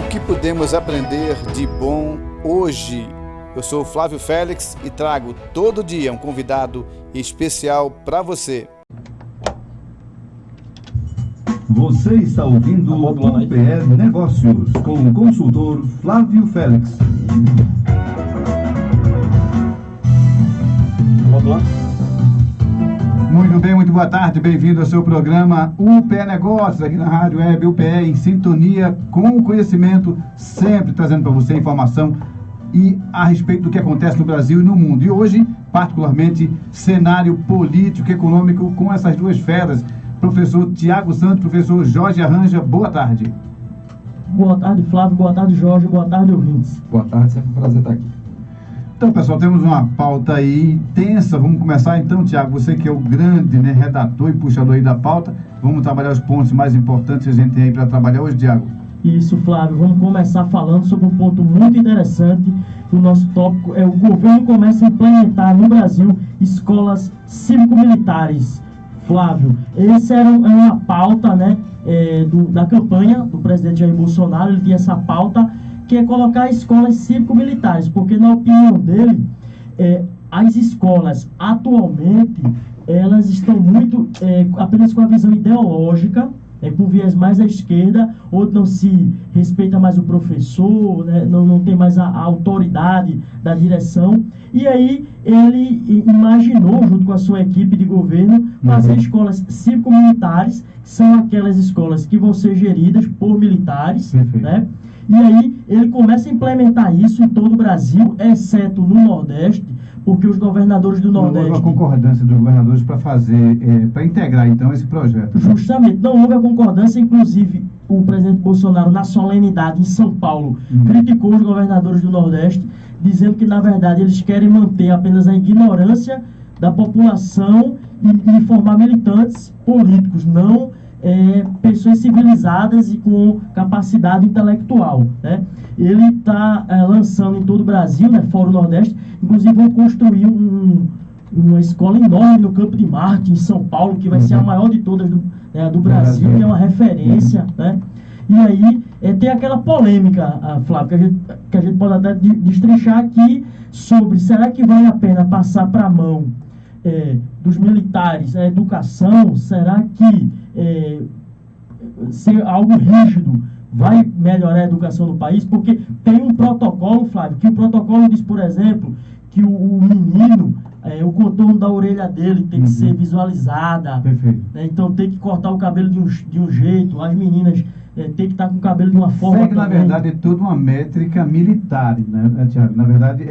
que podemos aprender de bom hoje? Eu sou o Flávio Félix e trago todo dia um convidado especial para você. Você está ouvindo o UPE Negócios com o consultor Flávio Félix. Muito bem, muito boa tarde, bem-vindo ao seu programa UPE Negócios, aqui na Rádio Web UPE, em sintonia com o conhecimento, sempre trazendo para você informação e a respeito do que acontece no Brasil e no mundo. E hoje, particularmente, cenário político e econômico com essas duas feras. Professor Tiago Santos, professor Jorge Arranja, boa tarde. Boa tarde, Flávio, boa tarde, Jorge, boa tarde, ouvintes. Boa tarde, sempre um prazer estar aqui. Então, pessoal, temos uma pauta aí tensa. Vamos começar então, Tiago, você que é o grande redator e puxador aí da pauta. Vamos trabalhar os pontos mais importantes que a gente tem aí para trabalhar hoje, Tiago. Isso, Flávio, vamos começar falando sobre um ponto muito interessante. O nosso tópico é: o governo começa a implementar no Brasil escolas cívico-militares. Flávio, essa era uma pauta, da campanha do presidente Jair Bolsonaro. Ele tinha essa pauta, que é colocar escolas cívico-militares, porque, na opinião dele, as escolas atualmente, elas estão muito apenas com a visão ideológica, com viés mais à esquerda, ou não se respeita mais o professor, não tem mais a autoridade da direção. E aí ele imaginou, junto com a sua equipe de governo, fazer escolas cívico-militares, que são aquelas escolas que vão ser geridas por militares, E aí ele começa a implementar isso em todo o Brasil, exceto no Nordeste, porque os governadores do Nordeste... Não houve a concordância dos governadores para fazer, para integrar então esse projeto. Justamente, não houve a concordância. Inclusive o presidente Bolsonaro, na solenidade em São Paulo, criticou os governadores do Nordeste, dizendo que, na verdade, eles querem manter apenas a ignorância da população e formar militantes políticos, não pessoas civilizadas e com capacidade intelectual, Ele está lançando em todo o Brasil, fora o Nordeste. Inclusive vão construir uma escola enorme no Campo de Marte, em São Paulo, que vai ser a maior de todas do Brasil, que é uma referência, E aí tem aquela polêmica, Flávio, que a gente pode até destrinchar aqui, sobre: será que vale a pena passar para a mão dos militares a educação? Será que ser algo rígido vai melhorar a educação do país? Porque tem um protocolo, Flávio, que o protocolo diz, por exemplo, que o menino, o contorno da orelha dele tem que ser visualizada. Então tem que cortar o cabelo de um jeito, as meninas tem que estar com o cabelo de uma forma. Segue, na verdade, toda uma métrica militar, Tiago? Na verdade,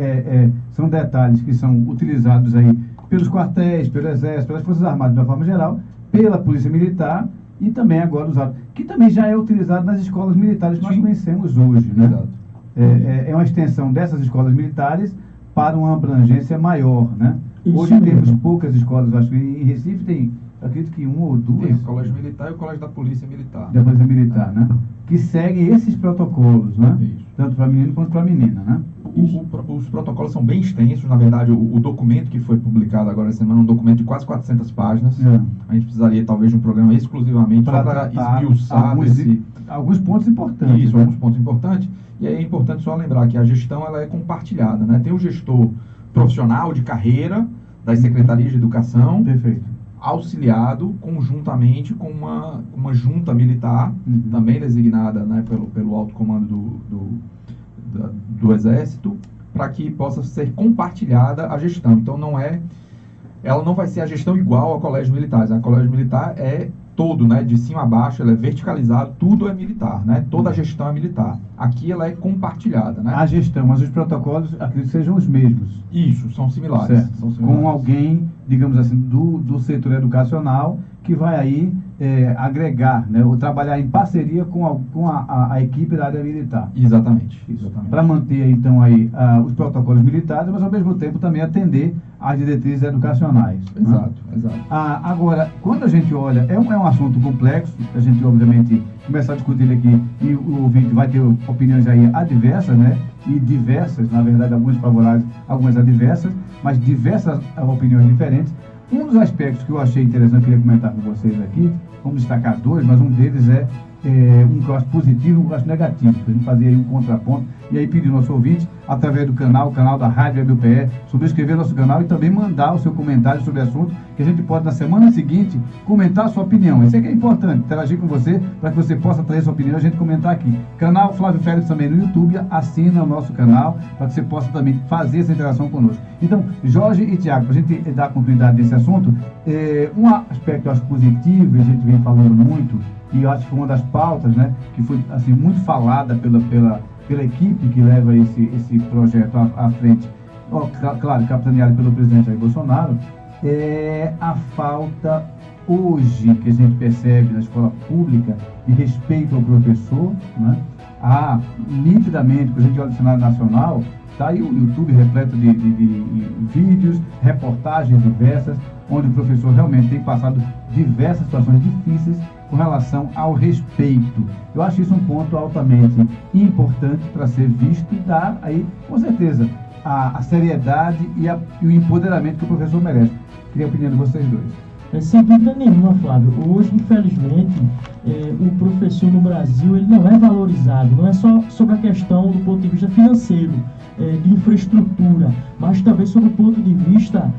são detalhes que são utilizados aí pelos quartéis, pelo Exército, pelas Forças Armadas de uma forma geral, pela Polícia Militar e também agora usado, que também já é utilizado nas escolas militares que nós conhecemos hoje, É uma extensão dessas escolas militares para uma abrangência maior, Hoje temos poucas escolas, acho que em Recife tem, acredito que uma ou duas. Tem o Colégio Militar e o Colégio da Polícia Militar. Da Polícia Militar, Que seguem esses protocolos, Isso. Tanto para menino quanto para menina, Os protocolos são bem extensos. Na verdade, o documento que foi publicado agora essa semana é um documento de quase 400 páginas. A gente precisaria talvez de um programa exclusivamente para esmiuçar alguns pontos importantes. Isso, alguns pontos importantes. E aí é importante só lembrar que a gestão ela é compartilhada, Tem o gestor profissional de carreira das secretarias de educação, auxiliado conjuntamente com uma junta militar, também designada pelo alto comando do Exército, para que possa ser compartilhada a gestão. Então ela não vai ser a gestão igual ao colégio militar. A colégio militar é todo, de cima a baixo, ela é verticalizado, tudo é militar, Toda a gestão é militar. Aqui ela é compartilhada, A gestão, mas os protocolos, acredito que sejam os mesmos. Isso, são similares. Certo. Com alguém, digamos assim, do setor educacional, que vai aí agregar, ou trabalhar em parceria com a equipe da área militar. Exatamente. Para manter, então, aí os protocolos militares, mas ao mesmo tempo também atender às diretrizes educacionais. Exato. Agora, quando a gente olha, é um assunto complexo, a gente obviamente começar a discutir ele aqui, e o ouvinte vai ter opiniões aí adversas, e diversas, na verdade, algumas favoráveis, algumas adversas, mas diversas opiniões diferentes. Um dos aspectos que eu achei interessante, eu queria comentar com vocês aqui, vamos destacar dois, mas um deles é um que eu acho positivo e um que eu acho negativo, para a gente fazer aí um contraponto, e aí pedir nosso ouvinte, através do canal da Rádio Web UPE, subscrever nosso canal e também mandar o seu comentário sobre o assunto, que a gente pode, na semana seguinte, comentar a sua opinião. Isso é que é importante, interagir com você, para que você possa trazer sua opinião e a gente comentar aqui. Canal Flávio Félix também no YouTube, assina o nosso canal, para que você possa também fazer essa interação conosco. Então, Jorge e Tiago, para a gente dar continuidade nesse assunto, um aspecto que eu acho positivo, e a gente vem falando muito, e eu acho que foi uma das pautas, né, que foi assim, muito falada pela equipe que leva esse projeto à frente, claro, capitaneado pelo presidente Jair Bolsonaro, é a falta hoje que a gente percebe na escola pública de respeito ao professor, né? Nitidamente, quando a gente olha o cenário nacional, está aí o YouTube repleto de vídeos, reportagens diversas, onde o professor realmente tem passado diversas situações difíceis com relação ao respeito. Eu acho isso um ponto altamente importante para ser visto e dar aí, com certeza, a seriedade e o empoderamento que o professor merece. Queria a opinião de vocês dois. Sem dúvida nenhuma, Flávio. Hoje, infelizmente, o professor no Brasil ele não é valorizado. Não é só sobre a questão do ponto de vista financeiro, de infraestrutura, mas também sobre o ponto de vista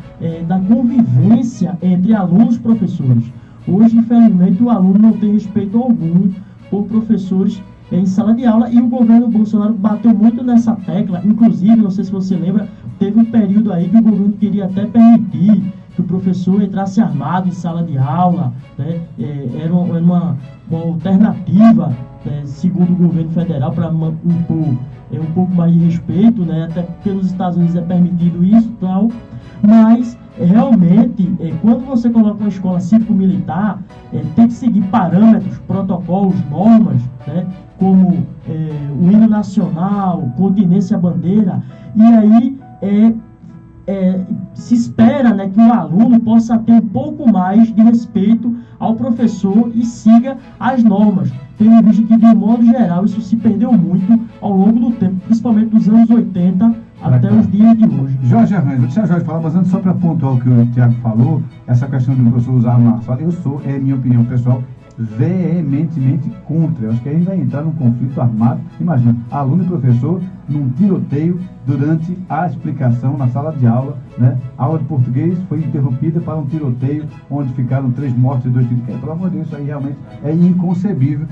da convivência entre alunos e professores. Hoje, infelizmente, o aluno não tem respeito algum por professores em sala de aula, e o governo Bolsonaro bateu muito nessa tecla. Inclusive, não sei se você lembra, teve um período aí que o governo queria até permitir que o professor entrasse armado em sala de aula, né? Era uma alternativa, segundo o governo federal, para impor um pouco mais de respeito, né? Até porque nos Estados Unidos é permitido isso e tal, mas realmente, quando você coloca uma escola cívico-militar, tem que seguir parâmetros, protocolos, normas, né? Como o hino nacional, continência à bandeira, e aí se espera, né, que o aluno possa ter um pouco mais de respeito ao professor e siga as normas, tendo visto que, de um modo geral, isso se perdeu muito ao longo do tempo, principalmente dos anos 80 até os dias de hoje. Jorge Arranjo, vou deixar o Jorge falar, mas antes, só para pontuar o que o Tiago falou, essa questão do professor usar uma sala, minha opinião pessoal, veementemente contra. Eu acho que aí vai entrar num conflito armado. Imagina, aluno e professor num tiroteio durante a explicação na sala de aula, né? A aula de português foi interrompida para um tiroteio onde ficaram 3 mortos e 2 feridos. Pelo amor de Deus, isso aí realmente é inconcebível,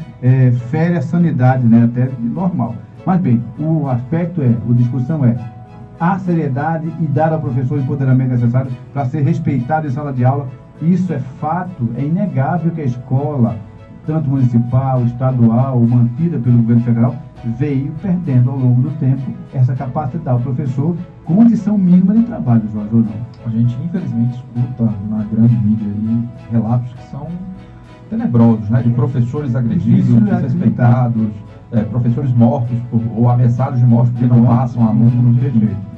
fere a sanidade, né? Até normal. Mas bem, o aspecto a discussão a seriedade e dar ao professor o empoderamento necessário para ser respeitado em sala de aula. Isso é fato, é inegável que a escola, tanto municipal, estadual, mantida pelo governo federal, veio perdendo ao longo do tempo essa capacidade de dar ao professor condição mínima de trabalho, Jorge, ou não? A gente, infelizmente, escuta na grande mídia aí relatos que são tenebrosos, né? De professores agredidos, desrespeitados, professores mortos ou ameaçados de morte porque não passam alunos.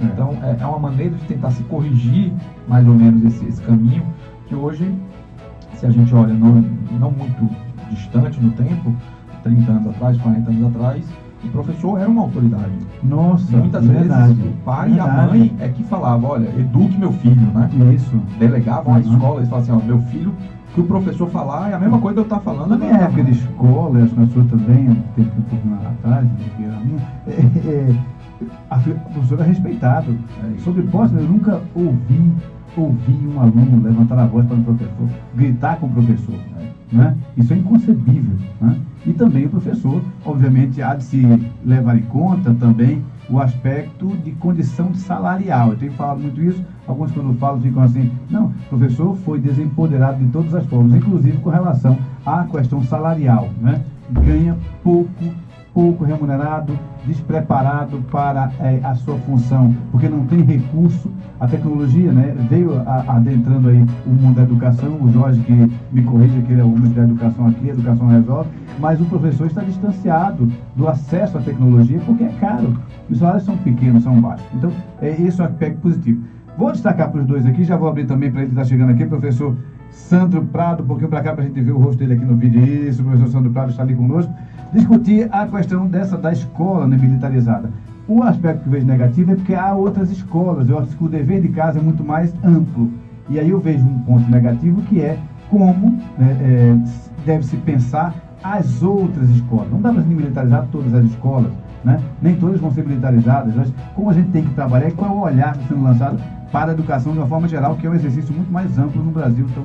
Então, é uma maneira de tentar se corrigir mais ou menos esse caminho, que hoje, se a gente olha não muito distante no tempo, 30 anos atrás, 40 anos atrás, o professor era uma autoridade. Nossa, muitas vezes o pai e a mãe é que falavam, olha, eduque meu filho, né? Isso. Delegavam à escola e falavam assim, ó, meu filho, que o professor falar é a mesma coisa que eu estar falando. Na minha época de escola, acho que na sua também, um pouco atrás, a professora é respeitado. Sobre posse, eu nunca ouvi um aluno levantar a voz para o professor, gritar com o professor, né? Isso é inconcebível, né? E também o professor, obviamente, há de se levar em conta também o aspecto de condição salarial. Eu tenho falado muito isso, alguns quando falam ficam assim, não, o professor foi desempoderado de todas as formas, inclusive com relação à questão salarial, né? Ganha pouco remunerado, despreparado para a sua função, porque não tem recurso. A tecnologia, né, veio adentrando aí o mundo da educação. O Jorge que me corrija, que ele é o homem da educação aqui, a educação resolve, mas o professor está distanciado do acesso à tecnologia porque é caro. Os salários são pequenos, são baixos. Então, esse é o aspecto positivo. Vou destacar para os dois aqui, já vou abrir também para ele que está chegando aqui, professor Sandro Prado, um pouquinho para cá para a gente ver o rosto dele aqui no vídeo. Isso, o professor Sandro Prado está ali conosco. Discutir a questão da escola, né, militarizada. O aspecto que eu vejo negativo é porque há outras escolas. Eu acho que o dever de casa é muito mais amplo. E aí eu vejo um ponto negativo que é como deve-se pensar as outras escolas. Não dá para militarizar todas as escolas, né? Nem todas vão ser militarizadas, mas como a gente tem que trabalhar e qual é o olhar que está sendo lançado para a educação de uma forma geral, que é um exercício muito mais amplo no Brasil, tão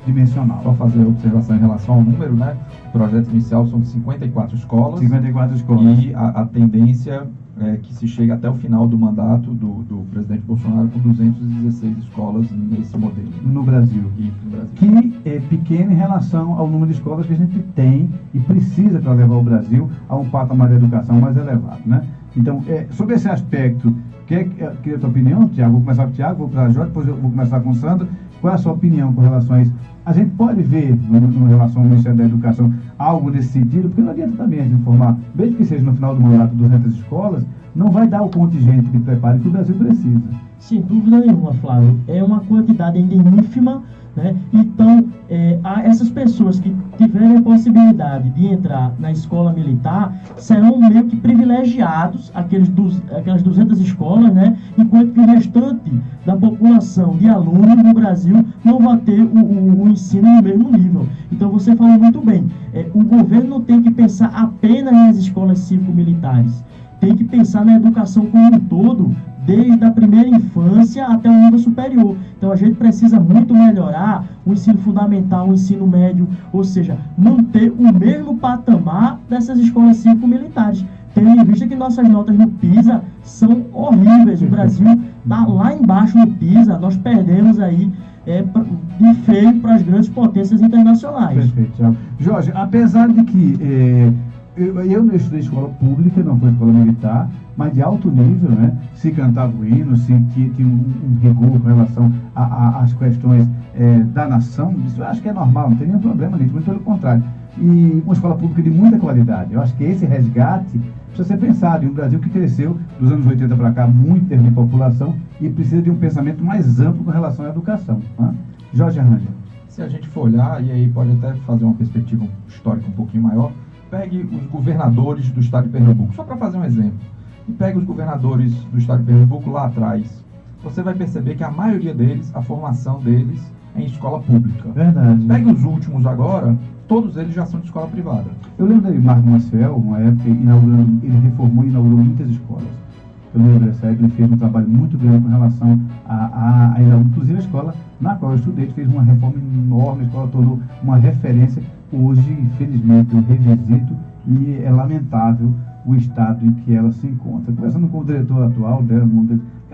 dimensional. Só fazer observação em relação ao número, né? O projeto inicial são 54 escolas. 54 escolas. E a tendência é que se chegue até o final do mandato do presidente Bolsonaro com 216 escolas nesse modelo. No Brasil. E no Brasil. Que é pequeno em relação ao número de escolas que a gente tem e precisa para levar o Brasil a um patamar de educação mais elevado, né? Então, sobre esse aspecto, queria a tua opinião, Tiago? Vou começar com o Tiago, vou para a Jorge, depois eu vou começar com o Sandro. Qual é a sua opinião com relação a isso? A gente pode ver, em relação ao Ministério da Educação, algo nesse sentido, porque não adianta também a gente informar, mesmo que seja no final do mandato 200 escolas, não vai dar o contingente de preparo que o Brasil precisa. Sem dúvida nenhuma, Flávio. É uma quantidade ainda ínfima, né? Então, essas pessoas que tiverem a possibilidade de entrar na escola militar serão meio que privilegiados, aquelas 200 escolas, né? Enquanto que o restante da população de alunos no Brasil não vai ter o ensino no mesmo nível. Então, você falou muito bem, o governo não tem que pensar apenas nas escolas cívico-militares, tem que pensar na educação como um todo, desde a primeira infância até o nível superior. Então a gente precisa muito melhorar o ensino fundamental, o ensino médio, ou seja, manter o mesmo patamar dessas escolas cívico-militares. Tendo em vista que nossas notas no PISA são horríveis. O Brasil está lá embaixo no PISA, nós perdemos aí de feio para as grandes potências internacionais. Perfeito, Thiago. Jorge, apesar de que eu não estudei escola pública, não foi escola militar, mas de alto nível, né? Se cantava o hino, se tinha um rigor com relação às questões da nação, isso eu acho que é normal, não tem nenhum problema nisso, muito pelo contrário. E uma escola pública de muita qualidade. Eu acho que esse resgate precisa ser pensado em um Brasil que cresceu dos anos 80 para cá muito em termos de população e precisa de um pensamento mais amplo com relação à educação. Né? Jorge Arranjo. Se a gente for olhar, e aí pode até fazer uma perspectiva histórica um pouquinho maior, pegue os governadores do estado de Pernambuco, só para fazer um exemplo, e pegue os governadores do estado de Pernambuco lá atrás. Você vai perceber que a maioria deles, a formação deles é em escola pública. Verdade. Pegue os últimos agora, todos eles já são de escola privada. Eu lembro de Marco Maciel, uma época, ele reformou e inaugurou muitas escolas. Eu lembro dessa época, ele fez um trabalho muito grande com relação inclusive a escola na qual eu estudei, ele fez uma reforma enorme, a escola tornou uma referência. Hoje, infelizmente, eu revisito e é lamentável o estado em que ela se encontra. Conversando com o diretor atual dela,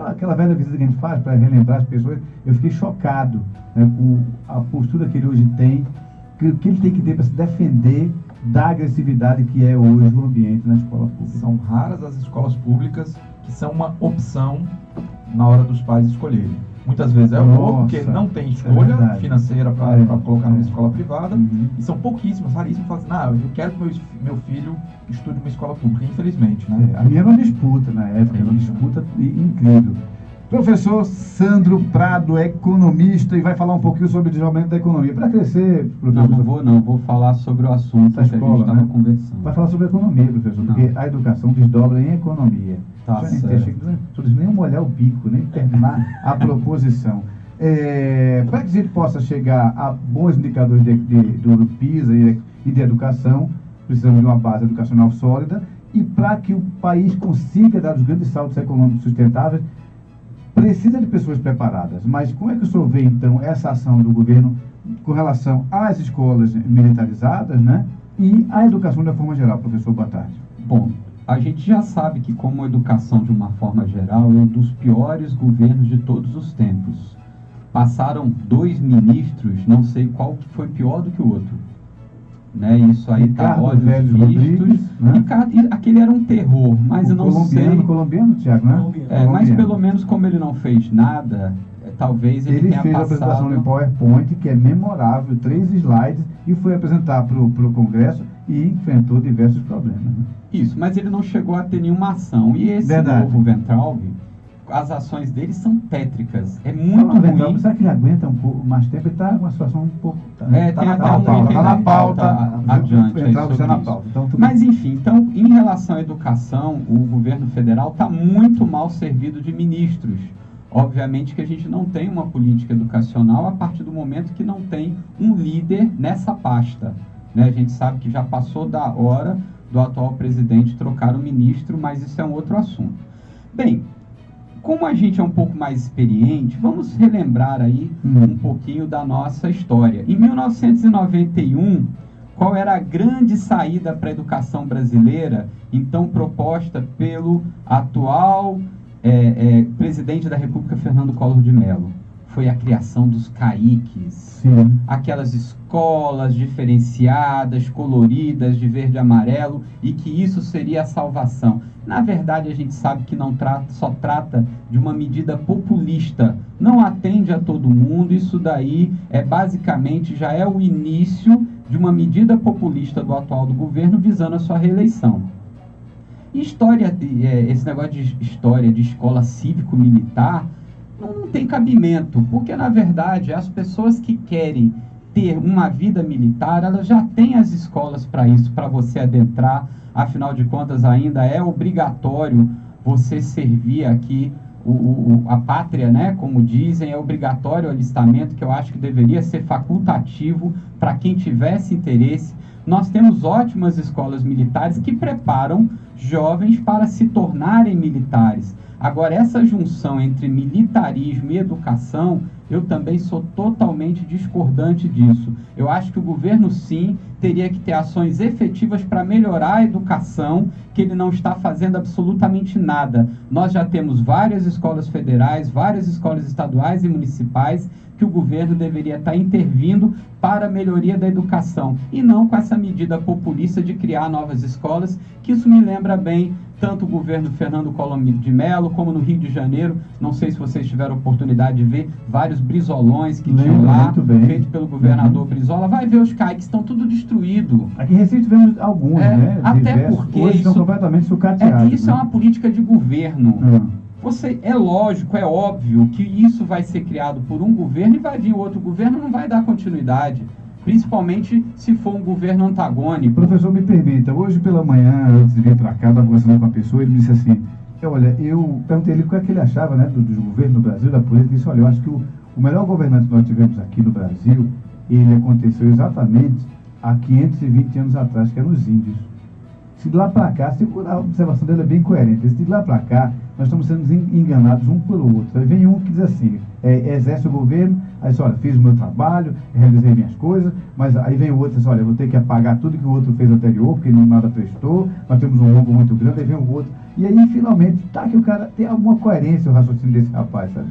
aquela velha visita que a gente faz para relembrar as pessoas, eu fiquei chocado, né, com a postura que ele hoje tem, que ele tem que ter para se defender da agressividade que é hoje o ambiente na escola pública. São raras as escolas públicas que são uma opção na hora dos pais escolherem. Muitas vezes é o pouco, porque não tem escolha financeira para colocar numa escola privada, e são pouquíssimas, raríssimas, que falam assim, eu quero que meu filho estude uma escola pública, infelizmente. Né? A minha era uma disputa na época, uma disputa incrível. Professor Sandro Prado, economista, e vai falar um pouquinho sobre o desenvolvimento da economia. Para crescer, professor... Não vou falar sobre o assunto que a gente estava conversando. Vai falar sobre economia, professor, porque a educação desdobra em economia. Tá certo. Nem molhar o bico, nem terminar a proposição. Para que a gente possa chegar a bons indicadores do PISA e de educação, precisamos de uma base educacional sólida, e para que o país consiga dar os grandes saltos econômicos sustentáveis, precisa de pessoas preparadas. Mas como é que o senhor vê, então, essa ação do governo com relação às escolas militarizadas, né, e à educação de uma forma geral? Professor, boa tarde. Bom, a gente já sabe que, como a educação de uma forma geral, é um dos piores governos de todos os tempos. Passaram 2 ministros, não sei qual que foi pior do que o outro. Né? Isso aí está olhos vistos. Né? Aquele era um terror, mas eu não sei... Colombiano, Tiago, né? Mas pelo menos como ele não fez nada, talvez ele tenha fez passado... a apresentação em PowerPoint, que é memorável, 3 slides, e foi apresentar para o Congresso e enfrentou diversos problemas. Né? Isso, mas ele não chegou a ter nenhuma ação. E esse novo Weintraub, as ações dele são tétricas. É muito ruim. Será que ele aguenta um pouco mais tempo? Ele está com uma situação um pouco... Está na pauta adiante. Mas enfim, então, em relação à educação, o governo federal está muito mal servido de ministros. Obviamente que a gente não tem uma política educacional a partir do momento que não tem um líder nessa pasta. né? A gente sabe que já passou da hora do atual presidente trocar o ministro, mas isso é um outro assunto. Bem, como a gente é um pouco mais experiente, vamos relembrar aí um pouquinho da nossa história. Em 1991, qual era a grande saída para a educação brasileira, então proposta pelo atual presidente da República, Fernando Collor de Mello? Foi a criação dos CAICs. Sim. Aquelas escolas diferenciadas, coloridas, de verde e amarelo, e que isso seria a salvação. Na verdade, a gente sabe que só trata de uma medida populista, não atende a todo mundo. Isso daí basicamente já é o início de uma medida populista do atual do governo visando a sua reeleição. Esse negócio de história de escola cívico-militar não tem cabimento, porque na verdade as pessoas que querem ter uma vida militar, elas já têm as escolas para isso, para você adentrar. Afinal de contas, ainda é obrigatório você servir aqui a pátria, né? Como dizem, é obrigatório o alistamento, que eu acho que deveria ser facultativo para quem tivesse interesse. Nós temos ótimas escolas militares que preparam jovens para se tornarem militares. Agora, essa junção entre militarismo e educação, eu também sou totalmente discordante disso. Eu acho que o governo, sim, teria que ter ações efetivas para melhorar a educação, que ele não está fazendo absolutamente nada. Nós já temos várias escolas federais, várias escolas estaduais e municipais, que o governo deveria estar intervindo para a melhoria da educação, e não com essa medida populista de criar novas escolas, que isso me lembra bem tanto o governo Fernando Collor de Mello, como no Rio de Janeiro. Não sei se vocês tiveram oportunidade de ver vários brizolões que tinham lá, feito pelo governador Brizola. Vai ver os CAICs, estão tudo destruído. Aqui em Recife tivemos alguns, né? Até diversos. porque hoje isso, estão completamente sucateados. Isso, né? É uma política de governo. É lógico, é óbvio que isso vai ser criado por um governo e vai vir outro governo, não vai dar continuidade. Principalmente se for um governo antagônico. Professor, me permita, hoje pela manhã, antes de vir para cá, eu estava conversando com uma pessoa, ele me disse assim, olha, eu perguntei ele o que é que ele achava, né, dos governos no Brasil, da política. Ele disse, olha, eu acho que o melhor governante que nós tivemos aqui no Brasil, ele aconteceu exatamente há 520 anos atrás, que eram os índios. Se de lá para cá, a observação dele é bem coerente, se de lá para cá, nós estamos sendo enganados um pelo outro. Aí vem um que diz assim, exerce o governo, aí diz, olha, fiz o meu trabalho, realizei minhas coisas, mas aí vem o outro e diz, olha, eu vou ter que apagar tudo que o outro fez anterior, porque nada prestou, nós temos um rombo muito grande, aí vem o outro. E aí, finalmente, que o cara tem alguma coerência o raciocínio desse rapaz, sabe?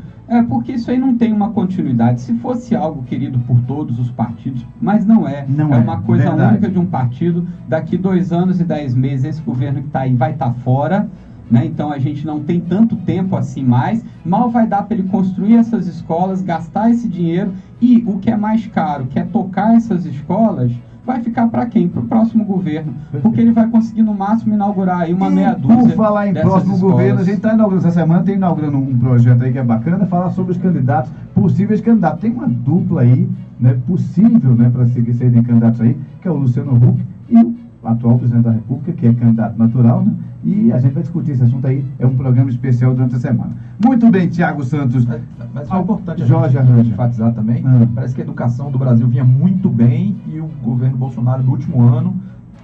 Porque isso aí não tem uma continuidade. Se fosse algo querido por todos os partidos, mas não é. É uma coisa única de um partido. Daqui 2 anos e 10 meses, esse governo que está aí vai estar fora, né? Então a gente não tem tanto tempo assim mais. Mal vai dar para ele construir essas escolas, gastar esse dinheiro, e o que é mais caro, que é tocar essas escolas, vai ficar para quem? Para o próximo governo. Porque ele vai conseguir no máximo inaugurar aí uma meia dúzia. Por falar em próximo governo, a gente está inaugurando essa semana, tem inaugurando um projeto aí que é bacana, falar sobre os candidatos, possíveis candidatos. Tem uma dupla aí, né, possível, né, para serem candidatos aí, que é o Luciano Huck e o atual presidente da República, que é candidato natural, né? E a gente vai discutir esse assunto aí, é um programa especial durante a semana. Muito bem, Tiago Santos. Mas é importante a Jorge gente enfatizar também, parece que a educação do Brasil vinha muito bem e o governo Bolsonaro, no último ano,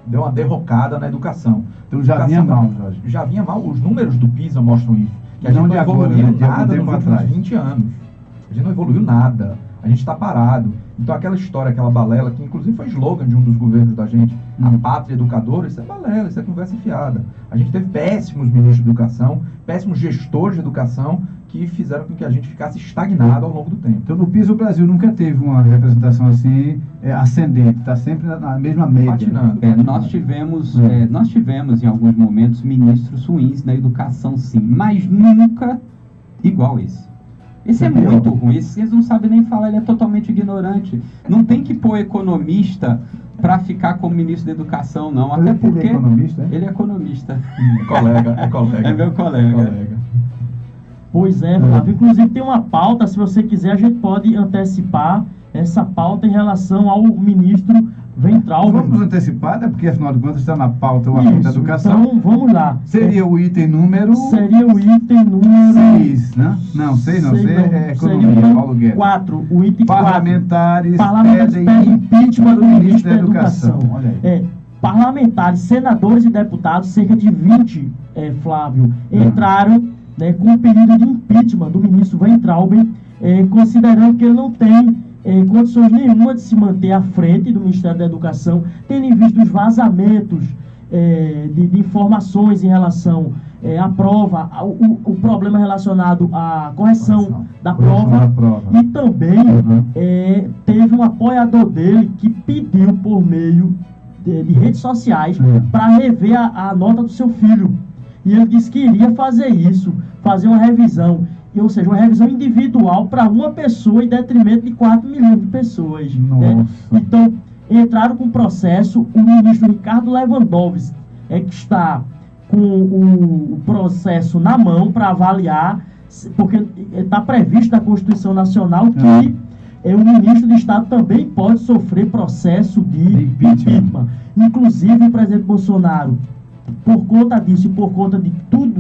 deu uma derrocada na educação. Então já vinha mal, Jorge. Já vinha mal, os números do PISA mostram isso. Que a gente não evoluiu nada nos últimos 20 anos. A gente não evoluiu nada. A gente está parado. Então aquela história, aquela balela, que inclusive foi slogan de um dos governos da gente, a pátria educadora, isso é balela, isso é conversa fiada. A gente teve péssimos ministros de educação, péssimos gestores de educação, que fizeram com que a gente ficasse estagnado ao longo do tempo. Então no PISA o Brasil nunca teve uma representação assim ascendente, está sempre na mesma média. Patinando. Nós tivemos em alguns momentos ministros ruins na educação, sim, mas nunca igual esse. Esse é muito ruim, eles não sabem nem falar, ele é totalmente ignorante. Não tem que pôr economista para ficar como ministro da educação, não. Até porque ele é economista, Ele é economista. É colega. É meu colega. Pois é, Flávio. Inclusive tem uma pauta, se você quiser, a gente pode antecipar essa pauta em relação ao ministro Weintraub. Vamos antecipar, né? Porque afinal de contas está na pauta o assunto da educação. Então, vamos lá. Seria o item número... Seria o item número... 6, né? Não, 6 não, 6 é economia, Paulo Guedes. 4, o item 4. Parlamentares pedem impeachment do ministro da Educação. Olha aí. Parlamentares, senadores e deputados, cerca de 20, Flávio, entraram, né, com um pedido de impeachment do ministro Weintraub, considerando que ele não tem condições nenhuma de se manter à frente do Ministério da Educação, tendo em vista os vazamentos de informações em relação à prova, o problema relacionado à correção da prova. E também teve um apoiador dele que pediu por meio de redes sociais para rever a nota do seu filho. E ele disse que iria fazer isso, fazer uma revisão, ou seja, uma revisão individual para uma pessoa em detrimento de 4 milhões de pessoas. Né? Então, entraram com o processo o ministro Ricardo Lewandowski, que está com o processo na mão para avaliar, porque está previsto na Constituição Nacional que o ministro de Estado também pode sofrer processo de impeachment. Inclusive, o presidente Bolsonaro, por conta disso e por conta de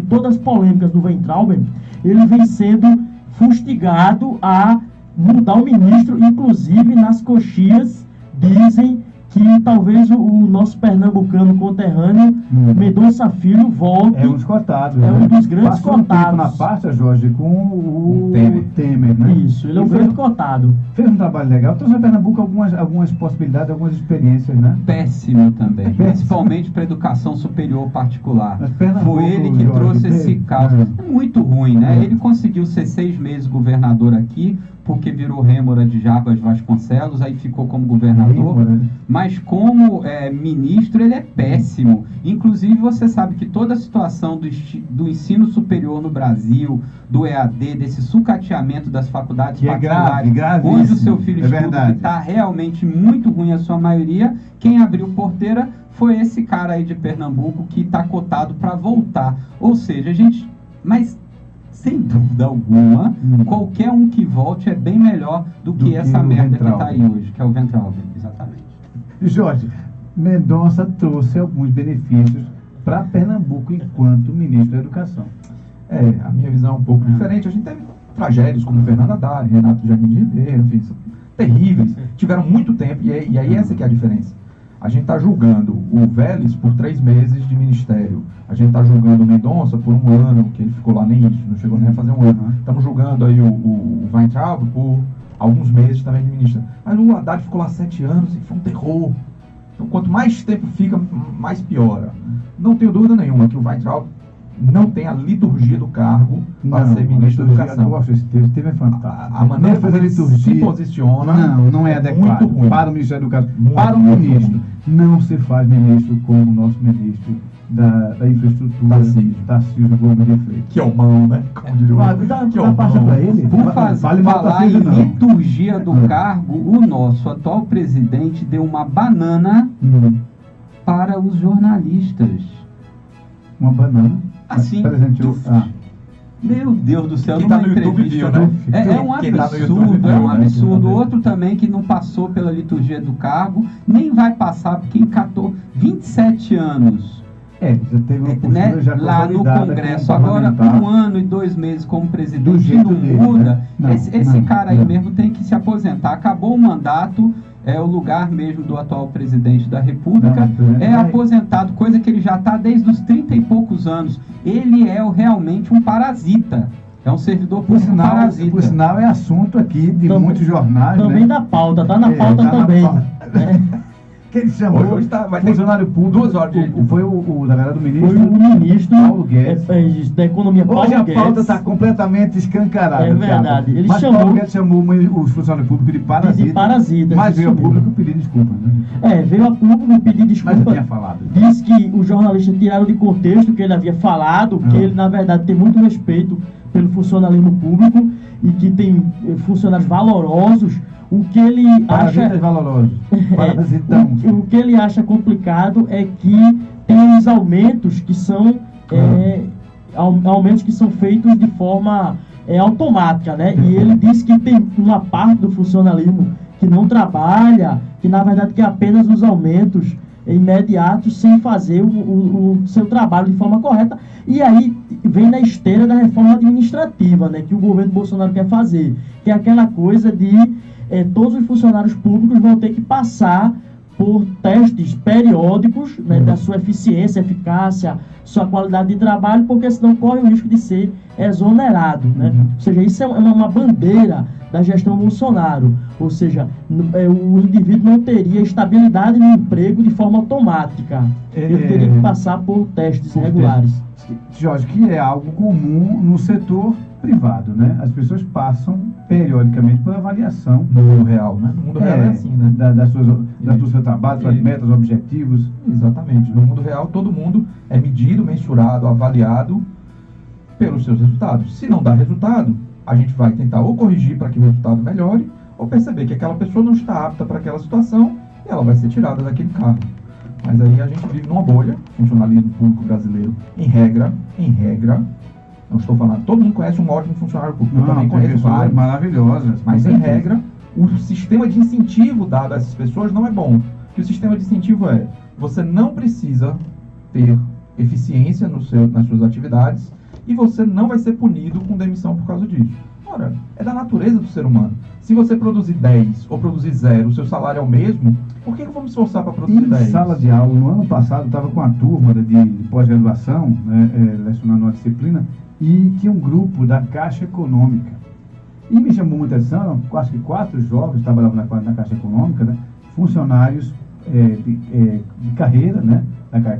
todas as polêmicas do Weintraub, ele vem sendo fustigado a mudar o ministro, inclusive nas coxias, dizem que talvez o nosso pernambucano conterrâneo, Mendonça Filho, volte. É um dos cotados. Um dos grandes cotados. Passou na pasta, Jorge, com o Temer, né? Isso, ele é um grande cotado. Fez um trabalho legal. Trouxe a Pernambuco algumas possibilidades, algumas experiências, né? Péssimo também, principalmente para educação superior particular. Foi ele que Jorge, trouxe esse caso. É muito ruim, né? Ele conseguiu ser 6 meses governador aqui, porque virou rêmora de Jarbas Vasconcelos, aí ficou como governador, mas como ministro ele é péssimo. Inclusive você sabe que toda a situação do ensino superior no Brasil, do EAD, desse sucateamento das faculdades particulares, onde o seu filho estuda, que está realmente muito ruim a sua maioria, quem abriu porteira foi esse cara aí de Pernambuco que está cotado para voltar. Ou seja, mas sem dúvida alguma, qualquer um que volte é bem melhor do que essa merda que está aí hoje, que é o Weintraub, exatamente. Jorge, Mendonça trouxe alguns benefícios para Pernambuco enquanto ministro da Educação. A minha visão é um pouco diferente. A gente teve tragédias como Fernando Haddad, Renato Jardim de Ribeiro, enfim, são terríveis, tiveram muito tempo, e aí essa que é a diferença. A gente está julgando o Vélez por 3 meses de ministério. A gente está julgando o Mendonça por 1 ano, que ele ficou lá nem isso, não chegou nem a fazer 1 ano. Estamos julgando aí o Weintraub por alguns meses também de ministro. Mas o Haddad ficou lá 7 anos e foi um terror. Então, quanto mais tempo fica, mais piora. Não tenho dúvida nenhuma que o Weintraub não tem a liturgia do cargo para ser ministro da Educação. Esse é fantástico. A maneira como ele se posiciona não é adequado para o ministro da Educação. Para o ministro, não se faz ministro como o nosso ministro da infraestrutura, Tarcísio Gomes de Freitas. Que é o mão, né? Como diria dá pasta para ele. Por falar em liturgia do cargo, o nosso atual presidente deu uma banana para os jornalistas. Uma banana? Assim, meu Deus do céu, numa entrevista, né? É um absurdo, Outro também que não passou pela liturgia do cargo, nem vai passar, porque encatou 27 anos. Já teve uma postura já lá no Congresso. Agora, 1 ano e 2 meses como presidente não muda. Esse cara aí mesmo tem que se aposentar. Acabou o mandato, o lugar mesmo do atual presidente da República, aposentado, coisa que ele já está desde os 30 e poucos anos. Ele é realmente um parasita. É um servidor público parasita. Por sinal, é assunto aqui de muitos jornais. Também da pauta, está na pauta também. Que ele chamou hoje vai funcionário público. 2 horas de... Foi na verdade, o ministro. Foi o ministro Paulo Guedes. Da Economia, Paulo Guedes. Hoje a pauta está completamente escancarada. É verdade. Ele Paulo Guedes chamou os funcionários públicos de parasita. Mas veio a público pedir desculpa, né? Veio a público pedir desculpa. Mas eu tinha falado. Disse que os jornalistas tiraram de contexto o que ele havia falado, que ele, na verdade, tem muito respeito pelo funcionalismo público e que tem funcionários valorosos. O que ele acha o que ele acha complicado é que tem os aumentos que são aumentos que são feitos de forma automática, né? E ele disse que tem uma parte do funcionalismo que não trabalha, que na verdade quer apenas os aumentos imediatos sem fazer o seu trabalho de forma correta. E aí vem na esteira da reforma administrativa, né, que o governo Bolsonaro quer fazer, que é aquela coisa de todos os funcionários públicos vão ter que passar por testes periódicos, né, da sua eficiência, eficácia, sua qualidade de trabalho, porque senão corre o risco de ser exonerado, né? Ou seja, isso é uma bandeira da gestão Bolsonaro, ou seja, o indivíduo não teria estabilidade no emprego de forma automática, ele teria que passar por testes regulares. Jorge, que é algo comum no setor privado, né? As pessoas passam periodicamente por avaliação. No mundo real, né? No mundo real é assim, né? Do seu trabalho, suas metas, objetivos. Exatamente. No mundo real, todo mundo é medido, mensurado, avaliado pelos seus resultados. Se não dá resultado, a gente vai tentar ou corrigir para que o resultado melhore, ou perceber que aquela pessoa não está apta para aquela situação e ela vai ser tirada daquele cargo. Mas aí a gente vive numa bolha, funcionalismo público brasileiro, em regra, não estou falando, todo mundo conhece um ótimo funcionário público, eu também conheço vários, maravilhosas, mas em regra, o sistema de incentivo dado a essas pessoas não é bom. Que o sistema de incentivo é, você não precisa ter eficiência nas suas atividades e você não vai ser punido com demissão por causa disso. Ora, é da natureza do ser humano. Se você produzir 10 ou produzir 0, o seu salário é o mesmo, por que eu vou me esforçar para produzir 10? Em sala de aula, no ano passado, eu estava com uma turma de pós-graduação, né, lecionando uma disciplina, e tinha um grupo da Caixa Econômica. E me chamou muita atenção, acho que 4 jovens trabalhavam na Caixa Econômica, né, funcionários de carreira, né,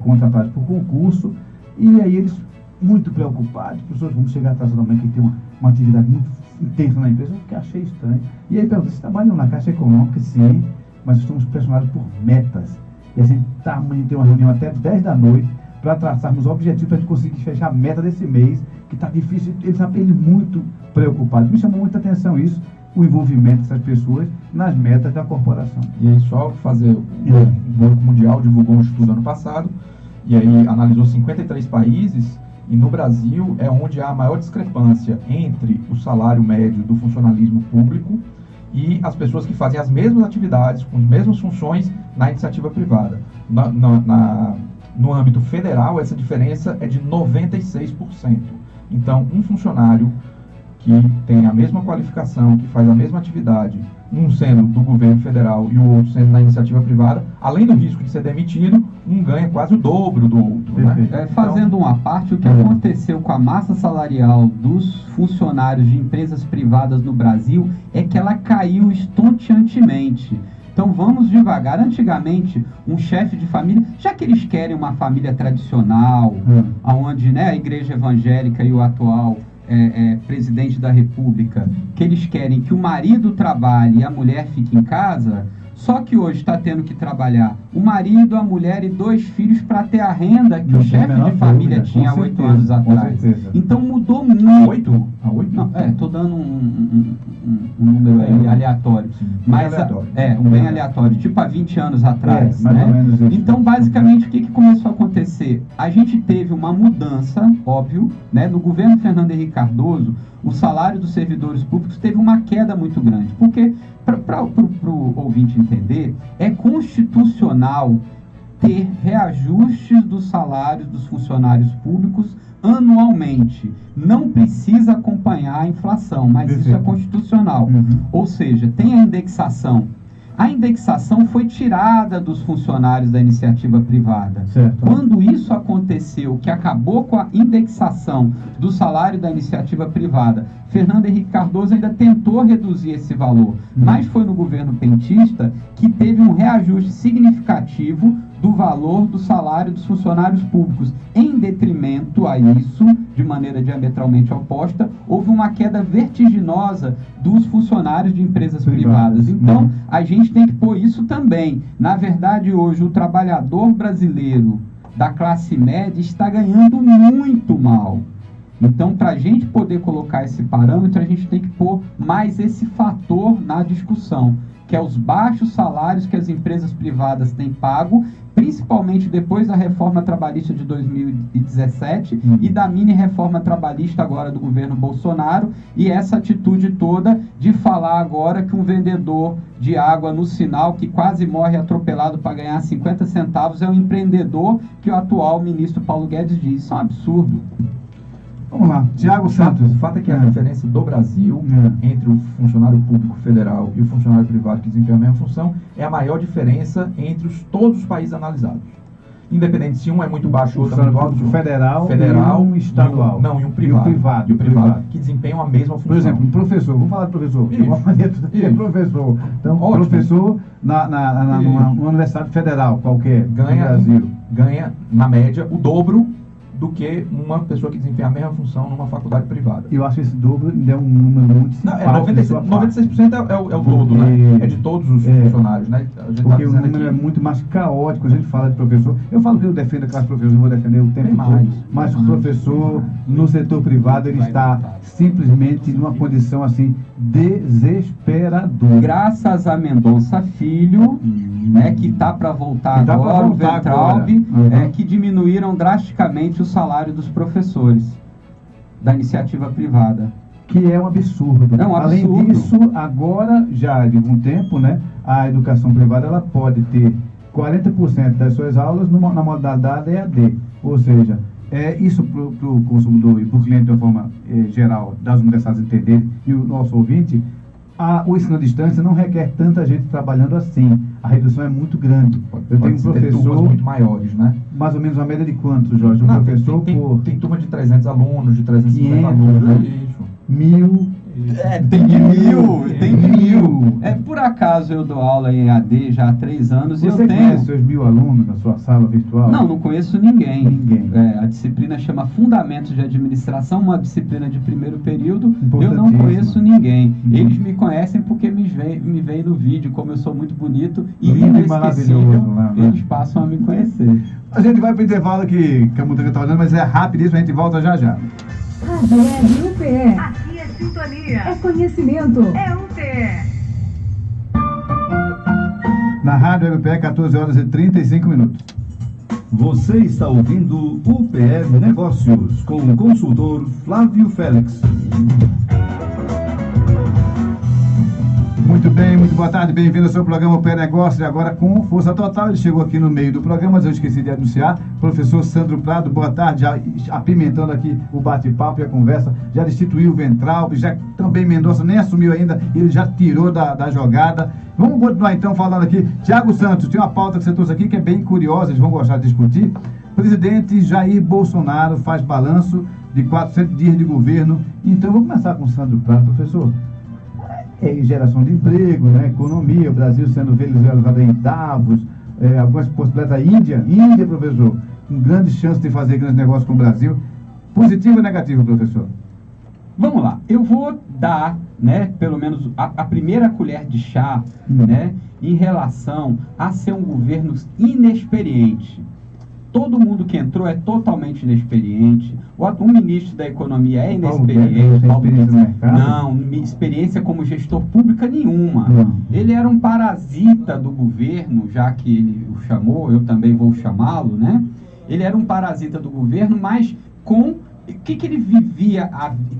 contratados por concurso, e aí eles muito preocupados, pessoas vão chegar atrás também que tem uma atividade muito intensa na empresa, que achei estranho. E aí pergunta, vocês trabalham na Caixa Econômica? Sim, mas estamos pressionados por metas. E a gente amanhã tem uma reunião até 10 da noite para traçarmos objetivos para a gente conseguir fechar a meta desse mês, que está difícil. Eles muito preocupados. Me chamou muita atenção isso, o envolvimento dessas pessoas nas metas da corporação. E aí só fazer, o Banco Mundial divulgou um estudo ano passado, e aí analisou 53 países, e no Brasil é onde há a maior discrepância entre o salário médio do funcionalismo público e as pessoas que fazem as mesmas atividades, com as mesmas funções na iniciativa privada. No âmbito federal, essa diferença é de 96%. Então, um funcionário que tem a mesma qualificação, que faz a mesma atividade, um sendo do governo federal e o outro sendo na iniciativa privada, além do risco de ser demitido, um ganha quase o dobro do outro. Né? Fazendo uma parte, o que aconteceu com a massa salarial dos funcionários de empresas privadas no Brasil é que ela caiu estonteantemente. Então vamos devagar. Antigamente, um chefe de família, já que eles querem uma família tradicional, onde, né, a igreja evangélica e o atual presidente da República, que eles querem que o marido trabalhe e a mulher fique em casa, só que hoje está tendo que trabalhar o marido, a mulher e 2 filhos para ter a renda que o chefe de família tinha há 8 anos atrás. Então mudou muito. 8? A 8? Não, estou dando um número aí aleatório. Mas bem aleatório, tipo há 20 anos atrás. Mais ou menos isso. Então, basicamente, o que começou a acontecer? A gente teve uma mudança, óbvio, né? No governo Fernando Henrique Cardoso, o salário dos servidores públicos teve uma queda muito grande. Porque, para o ouvinte entender, é constitucional ter reajustes dos salários dos funcionários públicos anualmente. Não precisa acompanhar a inflação, mas isso é constitucional. Ou seja, tem a indexação. A indexação foi tirada dos funcionários da iniciativa privada. Certo. Quando isso aconteceu, que acabou com a indexação do salário da iniciativa privada, Fernando Henrique Cardoso ainda tentou reduzir esse valor, mas foi no governo petista que teve um reajuste significativo do valor do salário dos funcionários públicos. Em detrimento a isso, de maneira diametralmente oposta, houve uma queda vertiginosa dos funcionários de empresas privadas. Então, a gente tem que pôr isso também. Na verdade, hoje, o trabalhador brasileiro da classe média está ganhando muito mal. Então, para a gente poder colocar esse parâmetro, a gente tem que pôr mais esse fator na discussão, que é os baixos salários que as empresas privadas têm pago principalmente depois da reforma trabalhista de 2017 e da mini-reforma trabalhista agora do governo Bolsonaro, e essa atitude toda de falar agora que um vendedor de água no sinal, que quase morre atropelado para ganhar 50 centavos, é um empreendedor, que o atual ministro Paulo Guedes diz. Isso é um absurdo. Vamos lá, Tiago Santos. O fato é que a diferença do Brasil entre o funcionário público federal e o funcionário privado que desempenha a mesma função é a maior diferença entre todos os países analisados. Independente se um é muito baixo ou outro é muito alto. Federal e um estadual. E um privado. E o privado. Que desempenham a mesma função. Por exemplo, um professor, vamos falar de professor. É professor. Então, ótimo. Professor numa universidade federal qualquer, no Brasil. Ganha, na média, o dobro do que uma pessoa que desempenha a mesma função numa faculdade privada. Eu acho que esse dobro ainda é um número muito simpático. 96% é o todo, né? É de todos os funcionários, né? Porque o número é muito mais caótico, a gente fala de professor. Eu falo que eu defendo a classe professor, eu vou defender o tempo todo, mas o professor no setor privado, ele está simplesmente numa condição assim desesperadora. Graças a Mendonça Filho, né, que está para voltar agora, o Weintraub, que diminuíram drasticamente o salário dos professores da iniciativa privada. Que é um absurdo. É um absurdo. Além disso, agora, já de algum tempo, né, a educação privada ela pode ter 40% das suas aulas na modalidade EAD. Ou seja, isso para o consumidor e para o cliente de uma forma geral das universidades entenderem, e o nosso ouvinte, o ensino à distância não requer tanta gente trabalhando assim. A redução é muito grande. Eu tenho um professor muito maiores, né? Mais ou menos uma média de quantos, Jorge? Professor tem turma de 300 alunos, de 350 alunos. Né? Isso. 1000. Tem mil. Por acaso eu dou aula em EAD já há 3 anos. Você conhece seus 1000 alunos na sua sala virtual? Não conheço ninguém. A disciplina chama Fundamentos de Administração, uma disciplina de primeiro período. Eu não conheço ninguém. Eles me conhecem porque me veem no vídeo, como eu sou muito bonito e inesquecível, eles passam a me conhecer. A gente vai para o intervalo que a mudança está olhando, mas é rapidíssimo, a gente volta já já. Rádio Web UPE. Aqui é sintonia. É conhecimento. É UPE. Na Rádio UPE, 14 horas e 35 minutos. Você está ouvindo UPE Negócios com o consultor Flávio Félix. Muito bem, muito boa tarde, bem-vindo ao seu programa UPE Negócios, e agora com força total, ele chegou aqui no meio do programa, mas eu esqueci de anunciar, professor Sandro Prado, boa tarde, já apimentando aqui o bate-papo e a conversa, já destituiu o Weintraub, já também Mendonça nem assumiu ainda, ele já tirou da jogada. Vamos continuar então falando aqui. Tiago Santos, tem uma pauta que você trouxe aqui que é bem curiosa, eles vão gostar de discutir. Presidente Jair Bolsonaro faz balanço de 400 dias de governo, então vamos começar com o Sandro Prado, professor. Geração de emprego, né? Economia, o Brasil sendo visualizado em Davos, algumas possibilidades da Índia, professor, com grande chance de fazer grandes negócios com o Brasil. Positivo ou negativo, professor? Vamos lá, eu vou dar, né, pelo menos a primeira colher de chá, né, em relação a ser um governo inexperiente. Todo mundo que entrou é totalmente inexperiente. O ministro da Economia é inexperiente. Não, experiência como gestor pública nenhuma. Ele era um parasita do governo, já que ele o chamou, eu também vou chamá-lo, né? Ele era um parasita do governo, mas com... O que ele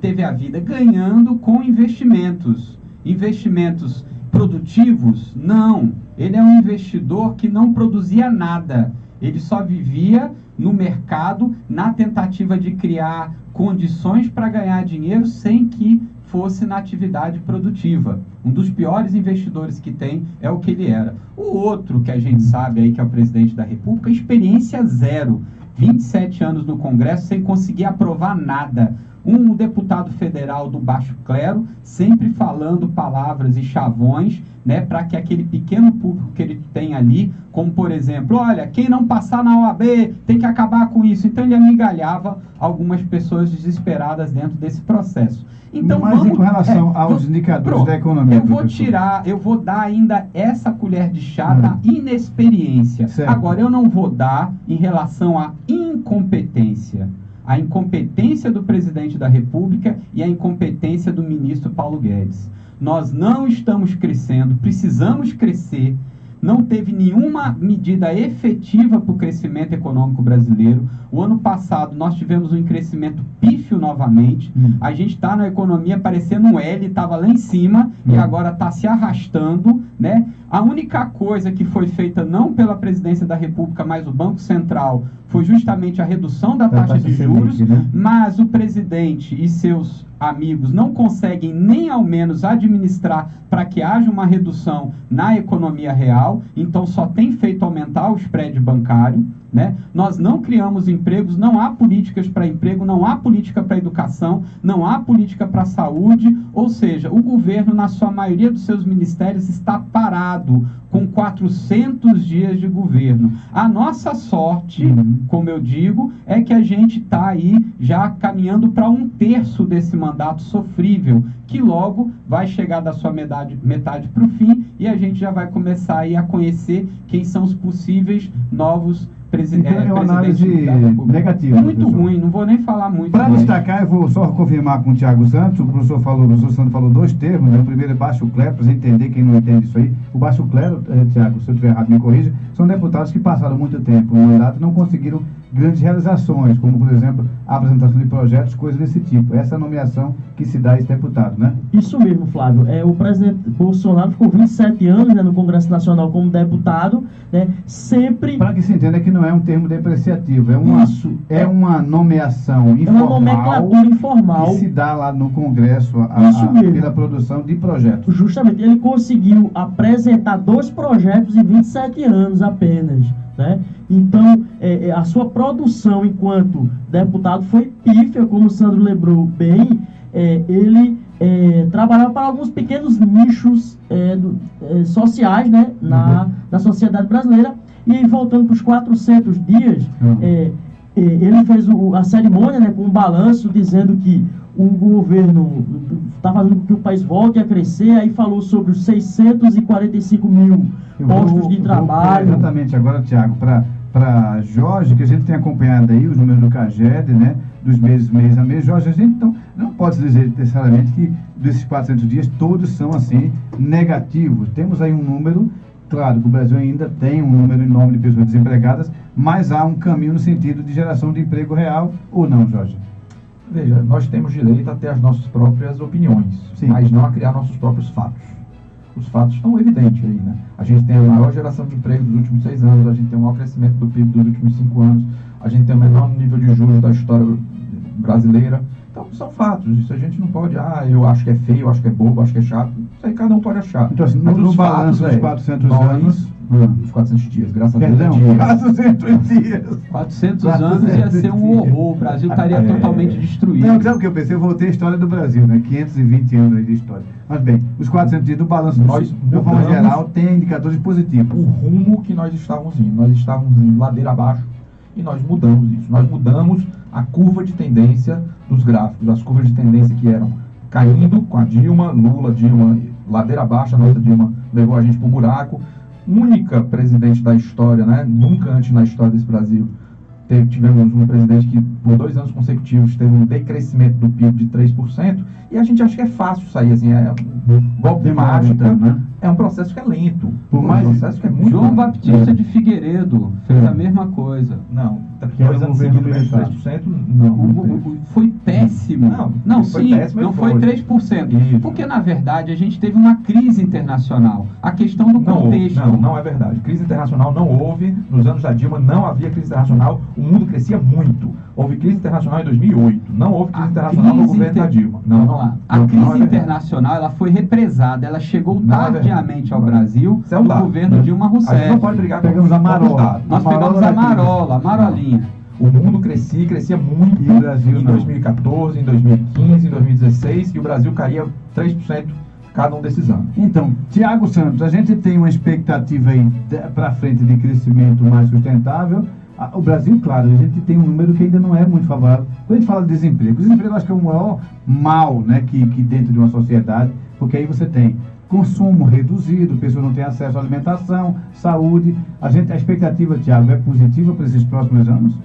teve a vida? Ganhando com investimentos. Investimentos produtivos? Não. Ele é um investidor que não produzia nada. Ele só vivia no mercado na tentativa de criar condições para ganhar dinheiro sem que fosse na atividade produtiva. Um dos piores investidores que tem é o que ele era. O outro que a gente sabe aí que é o presidente da República, experiência zero. 27 anos no Congresso sem conseguir aprovar nada. Um deputado federal do baixo clero, sempre falando palavras e chavões, né, para que aquele pequeno público que ele tem ali, como por exemplo, olha, quem não passar na OAB tem que acabar com isso. Então ele amigalhava algumas pessoas desesperadas dentro desse processo. Então, mas com relação aos indicadores da economia, eu vou dar ainda essa colher de chá da inexperiência. Certo. Agora, eu não vou dar em relação à incompetência. A incompetência do presidente da República e a incompetência do ministro Paulo Guedes. Nós não estamos crescendo, precisamos crescer, não teve nenhuma medida efetiva para o crescimento econômico brasileiro. O ano passado nós tivemos um crescimento pífio novamente. A gente está na economia parecendo um L, estava lá em cima e agora está se arrastando, né? A única coisa que foi feita não pela Presidência da República, mas o Banco Central, foi justamente a redução da taxa de juros, Selic, né? mas o presidente e seus amigos não conseguem nem ao menos administrar para que haja uma redução na economia real, então só tem feito aumentar o spread bancário, né? Nós não criamos empregos, não há políticas para emprego, não há política para educação, não há política para saúde, ou seja, o governo, na sua maioria dos seus ministérios, está parado com 400 dias de governo. A nossa sorte, como eu digo, é que a gente está aí já caminhando para 1/3 desse mandato sofrível, que logo vai chegar da sua metade para o fim e a gente já vai começar aí a conhecer quem são os possíveis novos presidentes é uma análise da República. negativa. Muito professor. ruim, não vou nem falar muito. Para mais. destacar, eu vou só confirmar com o Tiago Santos. O professor Santos falou 2 termos, né? O primeiro é baixo clero, para você entender quem não entende isso aí. O baixo clero, Tiago, se eu estiver errado, me corrija, são deputados que passaram muito tempo no mandato e não conseguiram grandes realizações, como, por exemplo, a apresentação de projetos, coisas desse tipo. Essa é a nomeação que se dá a esse deputado, né? Isso mesmo, Flávio. O presidente Bolsonaro ficou 27 anos, né, no Congresso Nacional como deputado, né, sempre... Para que se entenda que não é um termo depreciativo, é uma nomeação informal. É uma nomenclatura informal. Que se dá lá no Congresso pela produção de projetos. Justamente, ele conseguiu apresentar 2 projetos em 27 anos apenas, né? Então, a sua produção enquanto deputado foi pífia, como o Sandro lembrou bem. Ele trabalhava para alguns pequenos nichos sociais, né, na sociedade brasileira. E aí, voltando para os 400 dias, ele fez a cerimônia, né, com um balanço dizendo que o governo está fazendo com que o país volte a crescer. Aí falou sobre os 645 mil postos de trabalho. Exatamente, agora, Tiago, para Jorge, que a gente tem acompanhado aí os números do CAGED, né, dos meses, mês a mês. Jorge, a gente então não pode dizer necessariamente que desses 400 dias todos são assim negativos. Temos aí um número, claro que o Brasil ainda tem um número enorme de pessoas desempregadas, mas há um caminho no sentido de geração de emprego real, ou não, Jorge? Veja, nós temos direito a ter as nossas próprias opiniões, Sim, mas não a criar nossos próprios fatos. Os fatos estão evidentes aí, né? A gente tem a maior geração de emprego dos últimos 6 anos, a gente tem o maior crescimento do PIB dos últimos 5 anos, a gente tem o menor nível de juros da história brasileira. Então, são fatos. Isso a gente não pode, eu acho que é feio, eu acho que é bobo, eu acho que é chato. Isso aí cada um pode achar. Então, assim, no balanço dos 400 anos... Os 400 dias, graças a Deus. Perdão, 400 dias. 400 anos ia ser um horror. O Brasil estaria totalmente destruído. Não, sabe o que eu pensei? Eu voltei à história do Brasil, né? 520 anos aí de história. Mas bem, os 400 dias do balanço, de uma forma geral, tem indicadores positivos. O rumo que nós estávamos indo. Nós estávamos indo ladeira abaixo e nós mudamos isso. Nós mudamos a curva de tendência dos gráficos. As curvas de tendência que eram caindo com a Dilma, Lula, Dilma, ladeira abaixo, a nossa Dilma levou a gente para o buraco. Única presidente da história, né? Nunca antes na história desse Brasil tivemos um presidente que por 2 anos consecutivos teve um decrescimento do PIB de 3%, e a gente acha que é fácil sair assim, um golpe de mágica, né? É um processo que é lento, um processo que é muito João lento. Baptista de Figueiredo fez a mesma coisa. Não, 2 anos seguidos menos 3%, não. Foi péssimo. Não, foi sim, péssimo, não foi 3%. Isso. Porque, na verdade, a gente teve uma crise internacional. A questão do contexto. Não é verdade. Crise internacional não houve. Nos anos da Dilma não havia crise internacional. O mundo crescia muito. Houve crise internacional em 2008. Não houve crise internacional no governo da Dilma. Vamos lá. A crise internacional, ela foi represada. Ela chegou tardiamente ao Brasil no governo Dilma Rousseff. A gente não pode brigar com pegamos a marola. Nós pegamos a marola, a marolinha. O mundo crescia muito e o Brasil em 2014, em 2015, em 2016, e o Brasil caía 3% cada um desses anos. Então, Tiago Santos, a gente tem uma expectativa aí para frente de crescimento mais sustentável. O Brasil, claro, a gente tem um número que ainda não é muito favorável. Quando a gente fala de desemprego, o desemprego eu acho que é o maior mal, né, que dentro de uma sociedade, porque aí você tem consumo reduzido, pessoas não têm acesso à alimentação, saúde. A expectativa, Tiago, é positiva para esses próximos anos?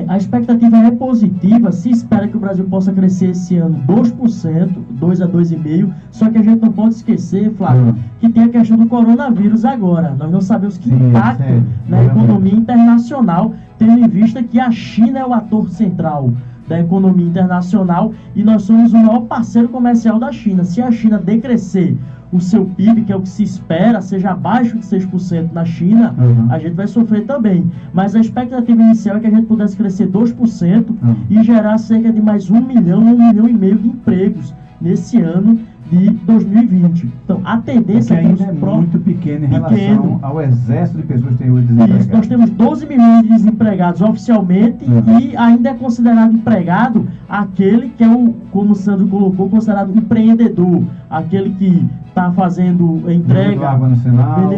A expectativa é positiva, se espera que o Brasil possa crescer esse ano 2%, 2 a 2,5%, só que a gente não pode esquecer, Flávio, que tem a questão do coronavírus agora. Nós não sabemos que impacto na economia internacional, tendo em vista que a China é o ator central da economia internacional e nós somos o maior parceiro comercial da China. Se a China decrescer o seu PIB, que é o que se espera, seja abaixo de 6% na China, a gente vai sofrer também. Mas a expectativa inicial é que a gente pudesse crescer 2% e gerar cerca de mais 1 milhão, 1,5 milhão de empregos nesse ano de 2020. Então, a tendência ainda é muito pequena em relação ao exército de pessoas que tem hoje desempregadas. Isso, nós temos 12 milhões de desempregados oficialmente e ainda é considerado empregado aquele que é o, como o Sandro colocou, considerado empreendedor, aquele que está fazendo entrega, vendendo água no sinal,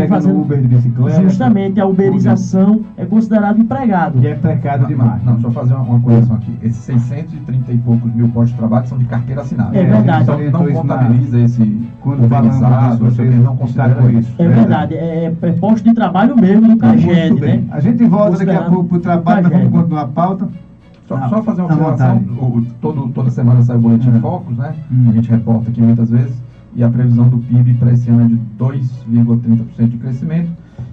fazendo Uber de bicicleta. Justamente, a uberização é considerado empregado. E é precário demais. Não, deixa eu fazer uma correção aqui. Esses 630 e poucos mil postos de trabalho são de carteira assinada. É verdade. Então não contabiliza esse quando falamos, você não considera isso. É verdade. É posto de trabalho mesmo do CAGED, né? A gente volta daqui a pouco para o trabalho, mas vamos continuar a pauta. Só fazer uma observação. Toda semana sai o boletim Focus, né? A gente reporta aqui muitas vezes. E a previsão do PIB para esse ano é de 2,30% de crescimento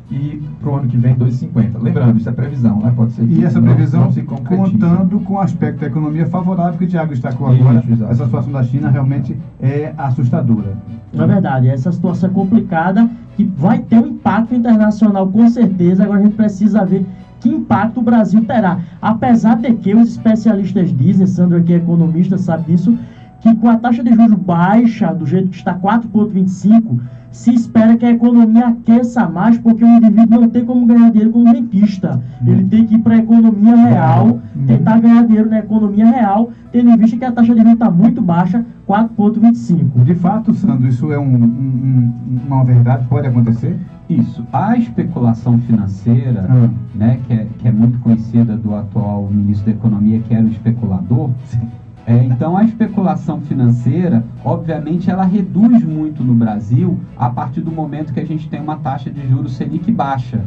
e para o ano que vem 2,50%. Lembrando, isso é previsão, né? Pode ser que essa previsão não se concretize. Contando com o aspecto da economia favorável que o Thiago destacou agora. Essa situação da China realmente é assustadora. É verdade, essa situação é complicada que vai ter um impacto internacional com certeza. Agora a gente precisa ver que impacto o Brasil terá. Apesar de que os especialistas dizem, Sandro aqui é economista, sabe disso, que com a taxa de juros baixa, do jeito que está 4,25%, se espera que a economia aqueça mais, porque o indivíduo não tem como ganhar dinheiro como rentista. Ele tem que ir para a economia real, tentar ganhar dinheiro na economia real, tendo em vista que a taxa de juros está muito baixa, 4,25%. De fato, Sandro, isso é uma verdade? Pode acontecer? Isso. A especulação financeira, né, que é muito conhecida do atual ministro da Economia, que era o especulador. Sim. Então, a especulação financeira, obviamente, ela reduz muito no Brasil a partir do momento que a gente tem uma taxa de juros Selic baixa,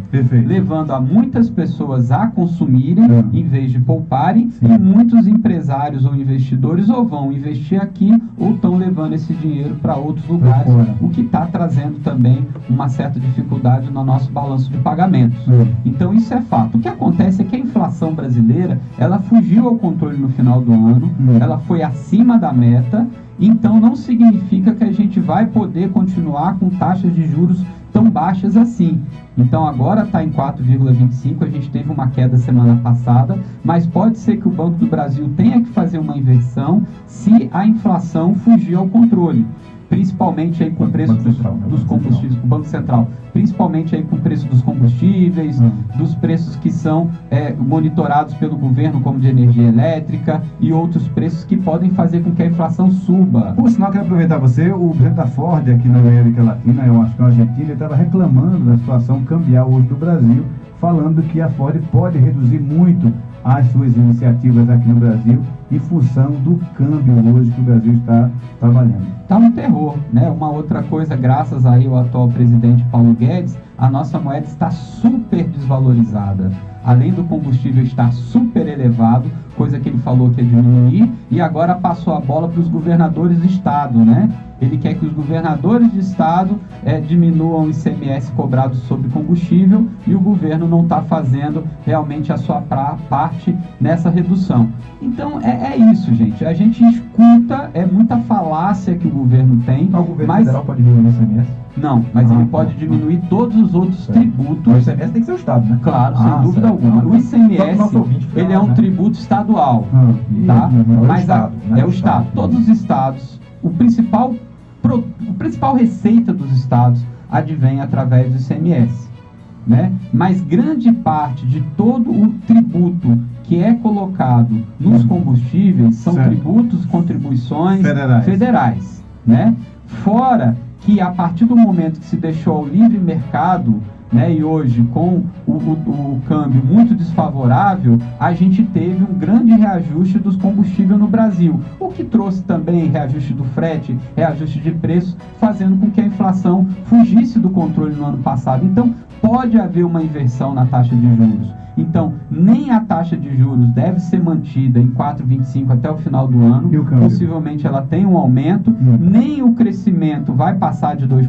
levando a muitas pessoas a consumirem em vez de pouparem, e muitos empresários ou investidores ou vão investir aqui ou estão levando esse dinheiro para outros lugares, o que está trazendo também uma certa dificuldade no nosso balanço de pagamentos. Então, isso é fato. O que acontece é que a inflação brasileira, ela fugiu ao controle no final do ano, ela foi acima da meta, então não significa que a gente vai poder continuar com taxas de juros tão baixas assim. Então agora está em 4,25%, a gente teve uma queda semana passada, mas pode ser que o Banco do Brasil tenha que fazer uma inversão se a inflação fugir ao controle. Principalmente aí com o preço dos combustíveis, o Banco Central, principalmente aí com o preço dos combustíveis, dos preços que são monitorados pelo governo, como de energia elétrica e outros preços que podem fazer com que a inflação suba. Por sinal, quero aproveitar você, o presidente da Ford aqui na América Latina, eu acho que é uma Argentina, ele estava reclamando da situação cambial hoje do Brasil, falando que a Ford pode reduzir muito as suas iniciativas aqui no Brasil em função do câmbio hoje que o Brasil está trabalhando. Está um terror, né? Uma outra coisa, graças aí ao atual presidente Paulo Guedes, a nossa moeda está super desvalorizada. Além do combustível estar super elevado, coisa que ele falou que ia diminuir, e agora passou a bola para os governadores de estado, né? Ele quer que os governadores de estado diminuam o ICMS cobrado sobre combustível e o governo não está fazendo realmente a sua parte nessa redução. Então é isso, gente. A gente escuta, é muita falácia que o governo tem. O governo federal pode diminuir o ICMS? Não, mas ele pode diminuir todos os outros tributos. O ICMS tem que ser o Estado, né? Claro, sem dúvida alguma. O ICMS, ele é um tributo estadual, tá? Mas é o Estado. Todos os estados, o principal receita dos estados advém através do ICMS, né? Mas grande parte de todo o tributo que é colocado nos combustíveis são tributos, contribuições federais, né? Fora que a partir do momento que se deixou ao livre mercado, né, e hoje com o câmbio muito desfavorável, a gente teve um grande reajuste dos combustíveis no Brasil, o que trouxe também reajuste do frete, reajuste de preço, fazendo com que a inflação fugisse do controle no ano passado. Então, pode haver uma inversão na taxa de juros. Então, nem a taxa de juros deve ser mantida em 4,25 até o final do ano. Possivelmente ela tem um aumento. Nem o crescimento vai passar de 2%,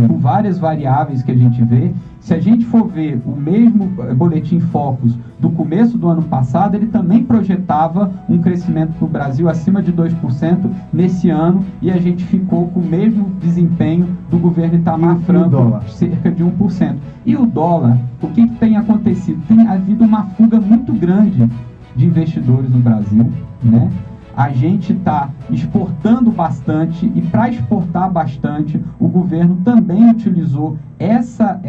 por várias variáveis que a gente vê. Se a gente for ver o mesmo boletim Focus do começo do ano passado, ele também projetava um crescimento para o Brasil acima de 2% nesse ano, e a gente ficou com o mesmo desempenho do governo Itamar Franco, cerca de 1%. E o dólar, o que tem acontecido? Tem havido uma fuga muito grande de investidores no Brasil, né? A gente está exportando bastante, e para exportar bastante, o governo também utilizou essa,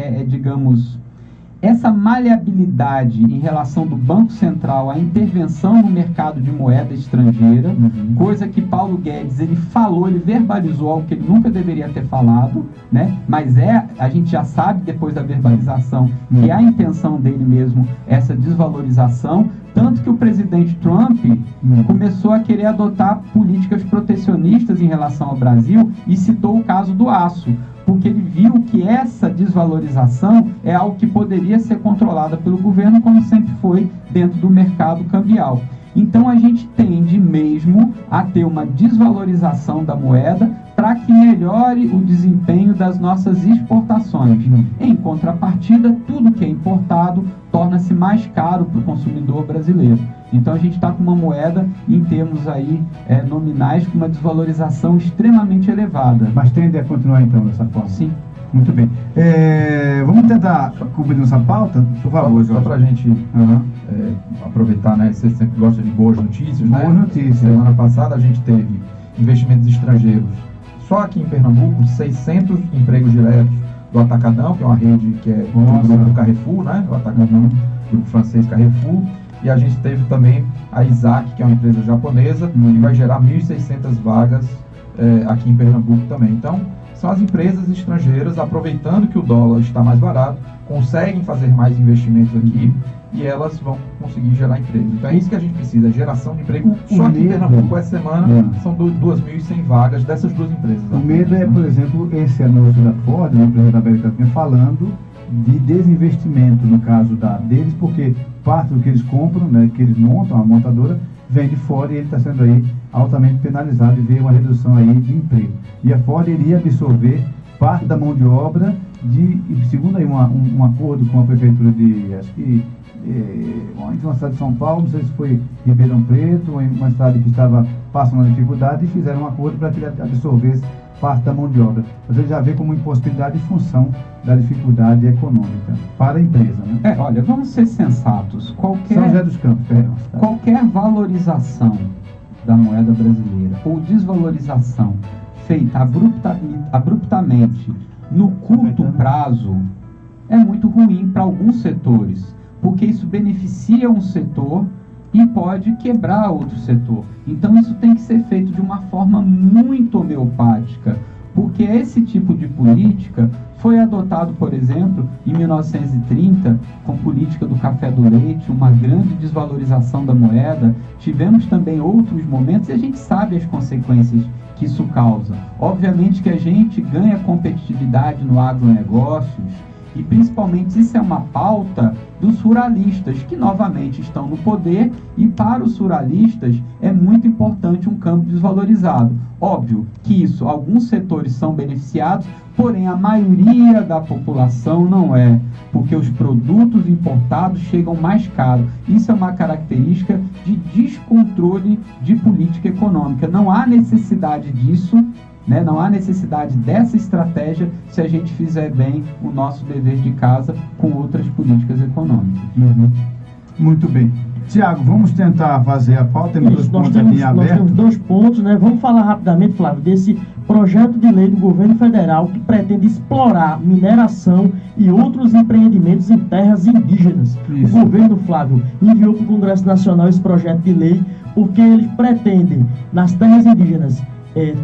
essa maleabilidade em relação do Banco Central à intervenção no mercado de moeda estrangeira, coisa que Paulo Guedes, ele falou, ele verbalizou algo que ele nunca deveria ter falado, né? Mas a gente já sabe, depois da verbalização, que é a intenção dele mesmo essa desvalorização. Tanto que o presidente Trump começou a querer adotar políticas protecionistas em relação ao Brasil e citou o caso do aço, porque ele viu que essa desvalorização é algo que poderia ser controlada pelo governo, como sempre foi dentro do mercado cambial. Então a gente tende mesmo a ter uma desvalorização da moeda para que melhore o desempenho das nossas exportações. Em contrapartida, tudo que é importado torna-se mais caro para o consumidor brasileiro. Então a gente está com uma moeda, em termos aí nominais, com uma desvalorização extremamente elevada. Mas tende a continuar então dessa forma? Sim. Muito bem. Vamos tentar cobrir nossa pauta, por favor, só para a gente aproveitar, né? Você sempre gosta de boas notícias, né? Boas notícias. Semana passada a gente teve investimentos estrangeiros, só aqui em Pernambuco, 600 empregos diretos do Atacadão, que é uma rede que é do grupo Carrefour, né? O Atacadão, grupo francês Carrefour. E a gente teve também a Isaac, que é uma empresa japonesa, que vai gerar 1.600 vagas aqui em Pernambuco também. Então, são as empresas estrangeiras, aproveitando que o dólar está mais barato, conseguem fazer mais investimentos aqui e elas vão conseguir gerar emprego. Então é isso que a gente precisa, geração de emprego. Só aqui em Pernambuco, essa semana, são 2.100 vagas dessas duas empresas. O medo é, por exemplo, esse anúncio da Ford, a empresa da América, falando de desinvestimento, no caso deles, porque parte do que eles compram, né, que eles montam, a montadora, vem de fora e ele está sendo aí altamente penalizado e vê uma redução aí de emprego. E a Ford iria absorver parte da mão de obra segundo aí um acordo com a prefeitura de, acho que, entre uma cidade de São Paulo, não sei se foi Ribeirão Preto, ou uma cidade que estava passando uma dificuldade, e fizeram um acordo para que ele absorvesse parte da mão de obra. Mas ele já vê como impossibilidade em função da dificuldade econômica para a empresa, né? Olha, vamos ser sensatos. São José dos Campos, qualquer valorização da moeda brasileira ou desvalorização feita abruptamente no curto prazo é muito ruim para alguns setores, porque isso beneficia um setor e pode quebrar outro setor. Então isso tem que ser feito de uma forma muito homeopática, porque esse tipo de política foi adotado, por exemplo, em 1930, com a política do café do leite, uma grande desvalorização da moeda. Tivemos também outros momentos e a gente sabe as consequências que isso causa. Obviamente que a gente ganha competitividade no agronegócios, e principalmente isso é uma pauta dos ruralistas, que novamente estão no poder, e para os ruralistas é muito importante um câmbio desvalorizado. Óbvio que isso, alguns setores são beneficiados, porém a maioria da população não é, porque os produtos importados chegam mais caros. Isso é uma característica de descontrole de política econômica. Não há necessidade disso, né? Não há necessidade dessa estratégia se a gente fizer bem o nosso dever de casa com outras políticas econômicas. Muito bem. Tiago, vamos tentar fazer a pauta. Temos dois pontos aqui abertos. Nós temos 2 pontos, né? Vamos falar rapidamente, Flávio, desse projeto de lei do governo federal que pretende explorar mineração e outros empreendimentos em terras indígenas. Isso. O governo, Flávio, enviou para o Congresso Nacional esse projeto de lei porque ele pretende, nas terras indígenas,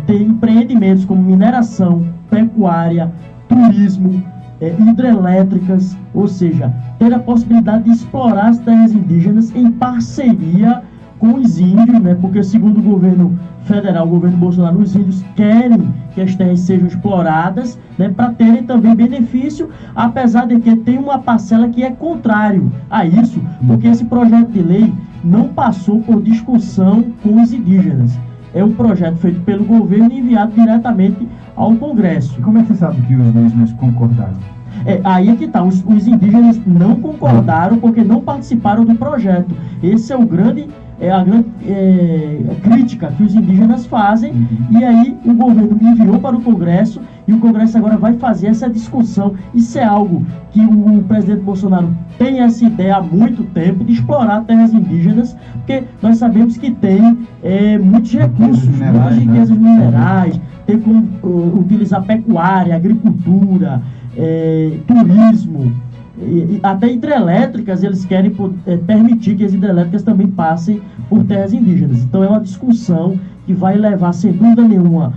ter empreendimentos como mineração, pecuária, turismo, hidrelétricas, ou seja, ter a possibilidade de explorar as terras indígenas em parceria com os índios, né? Porque segundo o governo federal, o governo Bolsonaro, os índios querem que as terras sejam exploradas, né, para terem também benefício, apesar de que tem uma parcela que é contrário a isso, porque esse projeto de lei não passou por discussão com os indígenas. É um projeto feito pelo governo e enviado diretamente ao Congresso. E como é que você sabe que os indígenas concordaram? Aí é que está, os indígenas não concordaram porque não participaram do projeto. Esse é a grande crítica que os indígenas fazem, e aí o governo me enviou para o Congresso, e o Congresso agora vai fazer essa discussão. Isso é algo que o presidente Bolsonaro tem essa ideia há muito tempo, de explorar terras indígenas, porque nós sabemos que tem muitos recursos, muitas riquezas minerais, tem como utilizar pecuária, agricultura, turismo, e até hidrelétricas. Eles querem permitir que as hidrelétricas também passem por terras indígenas. Então é uma discussão que vai levar, sem dúvida nenhuma,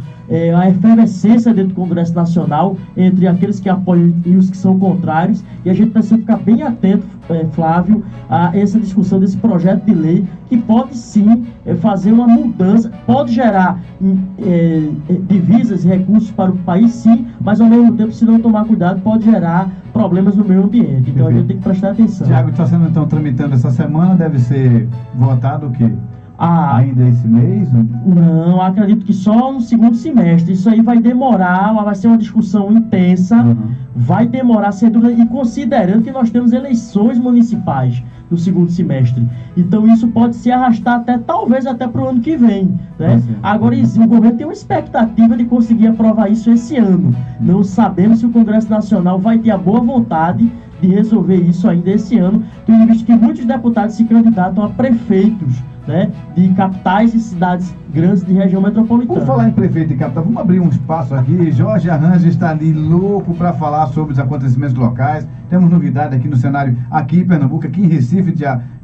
a efervescência dentro do Congresso Nacional entre aqueles que apoiam e os que são contrários, e a gente precisa ficar bem atento, Flávio, a essa discussão desse projeto de lei, que pode sim fazer uma mudança, pode gerar divisas e recursos para o país, sim, mas ao mesmo tempo, se não tomar cuidado, pode gerar problemas no meio ambiente. Então a gente tem que prestar atenção. Tiago, está sendo então tramitando essa semana, deve ser votado o quê? Ainda esse mês? Não, acredito que só no segundo semestre. Isso aí vai demorar, vai ser uma discussão intensa, vai demorar, sem dúvida, e considerando que nós temos eleições municipais no segundo semestre. Então isso pode se arrastar talvez até para o ano que vem, né? Agora, o governo tem uma expectativa de conseguir aprovar isso esse ano. Não sabemos se o Congresso Nacional vai ter a boa vontade de resolver isso ainda esse ano, tendo visto que muitos deputados se candidatam a prefeitos, né, de capitais e cidades grandes de região metropolitana. Por falar em prefeito e capital, vamos abrir um espaço aqui. Jorge Arranjo está ali louco para falar sobre os acontecimentos locais. Temos novidade aqui no cenário, aqui em Pernambuco, aqui em Recife,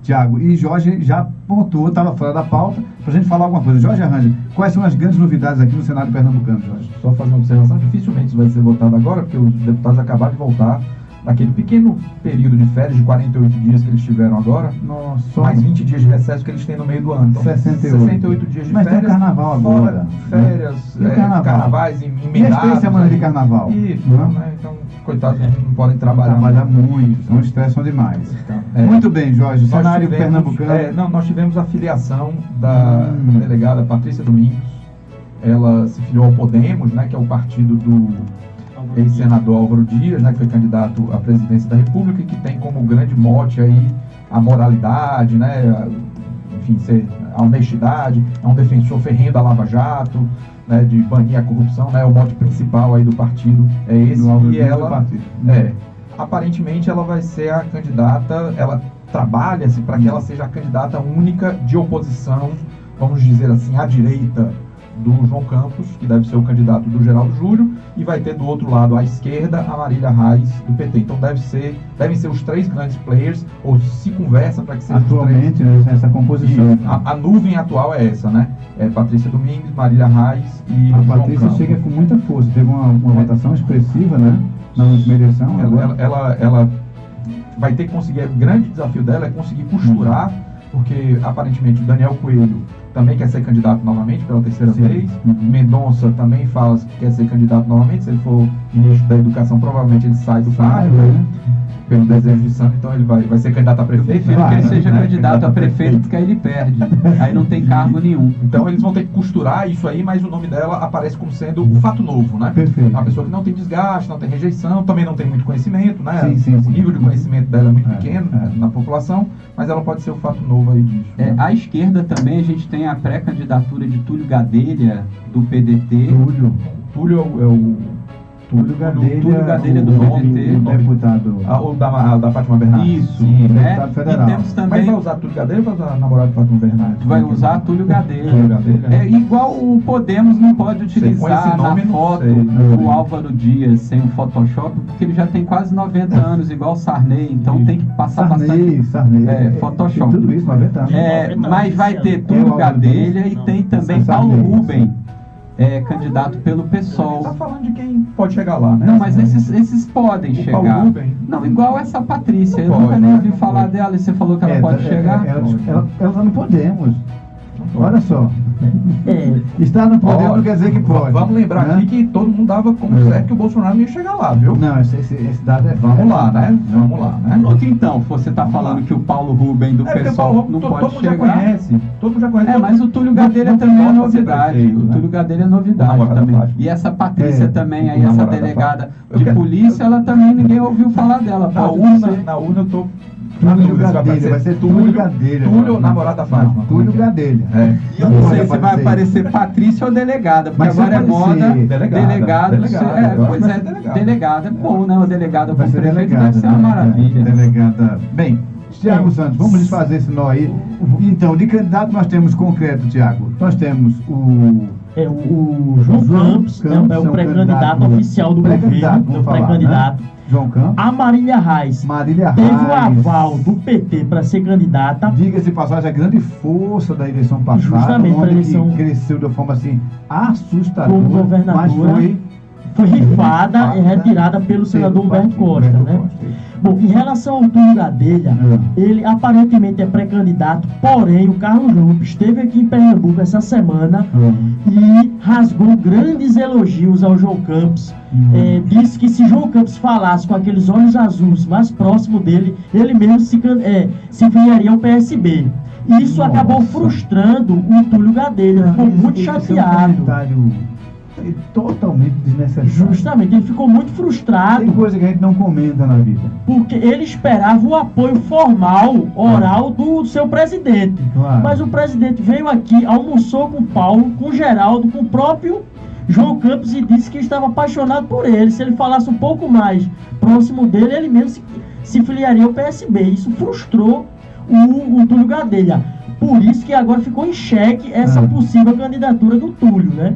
Tiago. E Jorge já pontuou, estava fora da pauta, para a gente falar alguma coisa. Jorge Arranjo, quais são as grandes novidades aqui no cenário pernambucano, Jorge? Só fazer uma observação, dificilmente isso vai ser votado agora, porque os deputados acabaram de voltar daquele pequeno período de férias de 48 dias que eles tiveram agora. Nossa, mais 20 dias de recesso que eles têm no meio do ano. Então, 68 dias de mas férias. Mas tem carnaval agora. Férias, carnavais emendados. E as semana de carnaval. Isso, né? Então, coitados, não podem trabalhar muito, não estressam demais. Muito bem, Jorge, cenário pernambucano. Nós tivemos a filiação da delegada Patrícia Domingos. Ela se filiou ao Podemos, né, que é o partido do ex-senador Álvaro Dias, né, que foi candidato à presidência da República, e que tem como grande mote aí a moralidade, né, enfim, a honestidade, é um defensor ferrenho da Lava Jato, né, de banir a corrupção, né, o mote principal aí do partido é esse, e ela, aparentemente, ela vai ser a candidata, ela trabalha-se para que ela seja a candidata única de oposição, vamos dizer assim, à direita do João Campos, que deve ser o candidato do Geraldo Júlio, e vai ter do outro lado, à esquerda, a Marília Reis, do PT. Então devem ser os três grandes players, ou se conversa para que seja atualmente, os três. Essa composição. A nuvem atual é essa, né? É Patrícia Domingos, Marília Reis e a João Patrícia Campos. Chega com muita força, teve uma votação expressiva, né? Na última eleição. Ela vai ter que conseguir, o grande desafio dela é conseguir costurar, porque aparentemente o Daniel Coelho também quer ser candidato novamente pela terceira vez. Mendonça também fala que quer ser candidato novamente. Se ele for ministro da Educação, provavelmente ele sai do cargo, né? Pelo desejo de santo, então ele vai ser candidato a prefeito. Eu prefiro que ele seja candidato a prefeito, porque aí ele perde. Aí não tem cargo nenhum. Então eles vão ter que costurar isso aí, mas o nome dela aparece como sendo o fato novo, né? Perfeito. Uma pessoa que não tem desgaste, não tem rejeição, também não tem muito conhecimento, né? Sim. O nível de conhecimento dela é muito pequeno na população, mas ela pode ser o fato novo aí disso. Né? À esquerda também a gente tem a pré-candidatura de Túlio Gadelha, do PDT. Túlio é o Túlio Gadelha do PDT. O deputado. O da Fátima Bernardes. Isso, né? Deputado federal. E temos também... Mas vai usar Túlio Gadelha ou vai usar a namorada de Fátima Bernardes? Vai usar Túlio Gadelha. É igual o Podemos não pode utilizar na foto o Álvaro Dias sem o Photoshop, porque ele já tem quase 90 anos, igual o Sarney, então tem que passar bastante Photoshop. Tudo isso, 90 anos. Mas vai ter Túlio Gadelha e tem também Paulo Rubem. candidato pelo PSOL. Tá falando de quem pode chegar lá, né? Não, mas esses podem chegar. Paulo Rubem? Não, igual essa Patrícia. Eu Pode, nunca nem né? ouvi falar dela e você falou que ela pode chegar. Ela não podemos. Olha só. Estar no poder Olha, não quer dizer que pode. Vamos lembrar, né, aqui que todo mundo dava como certo que o Bolsonaro não ia chegar lá, viu? Não, esse dado é... Vamos lá, né? Vamos lá, né? Então, você está falando que o Paulo Rubem do porque PSOL Paulo, não todo pode mundo já chegar. conhece. Todo mundo já conhece. Mas o Túlio Gadelha não também é pode ser novidade. prefeito, O né? Túlio Gadelha é novidade namorada também. Fátima. E essa Patrícia também, aí essa namorada delegada Fátima. de polícia, ela também ninguém ouviu falar dela. Na Pode urna, ser. na urna eu tô... Túlio Gadelha, vai ser Túlio Gadelha. Túlio ou namorada Fátima? Túlio Gadelha. Eu não sei se vai aparecer Patrícia ou delegada, porque Mas se agora é moda delegada. Pois é, delegada é bom, né? Uma delegada com Vai ser prefeito delegada, deve ser uma né? maravilha. Delegada. Bem, Tiago Santos, vamos desfazer esse nó aí. Então, de candidato nós temos concreto, Tiago. Nós temos o João Campos, é o pré-candidato oficial do governo, é o pré-candidato. João Campos. A Marília Reis teve o aval do PT para ser candidata. Diga-se passagem, a grande força da eleição passada, justamente para a eleição, que cresceu de uma forma assim assustadora, como governadora, mas foi rifada e retirada pelo senador Humberto Costa, né? Bom, em relação ao Túlio Gadelha, ele aparentemente é pré-candidato, porém o Carlos Lupe esteve aqui em Pernambuco essa semana e rasgou grandes elogios ao João Campos. Disse que se João Campos falasse com aqueles olhos azuis mais próximo dele, ele mesmo se filiaria ao PSB. E isso acabou frustrando o Túlio Gadelha, ficou muito chateado. Totalmente desnecessário. Justamente, ele ficou muito frustrado. Tem coisa que a gente não comenta na vida. Porque ele esperava o apoio formal, oral, do seu presidente. Claro. Mas o presidente veio aqui, almoçou com o Paulo, com o Geraldo, com o próprio João Campos e disse que estava apaixonado por ele. Se ele falasse um pouco mais próximo dele, ele mesmo se filiaria ao PSB. Isso frustrou o Túlio Gadelha. Por isso que agora ficou em xeque essa possível candidatura do Túlio, né?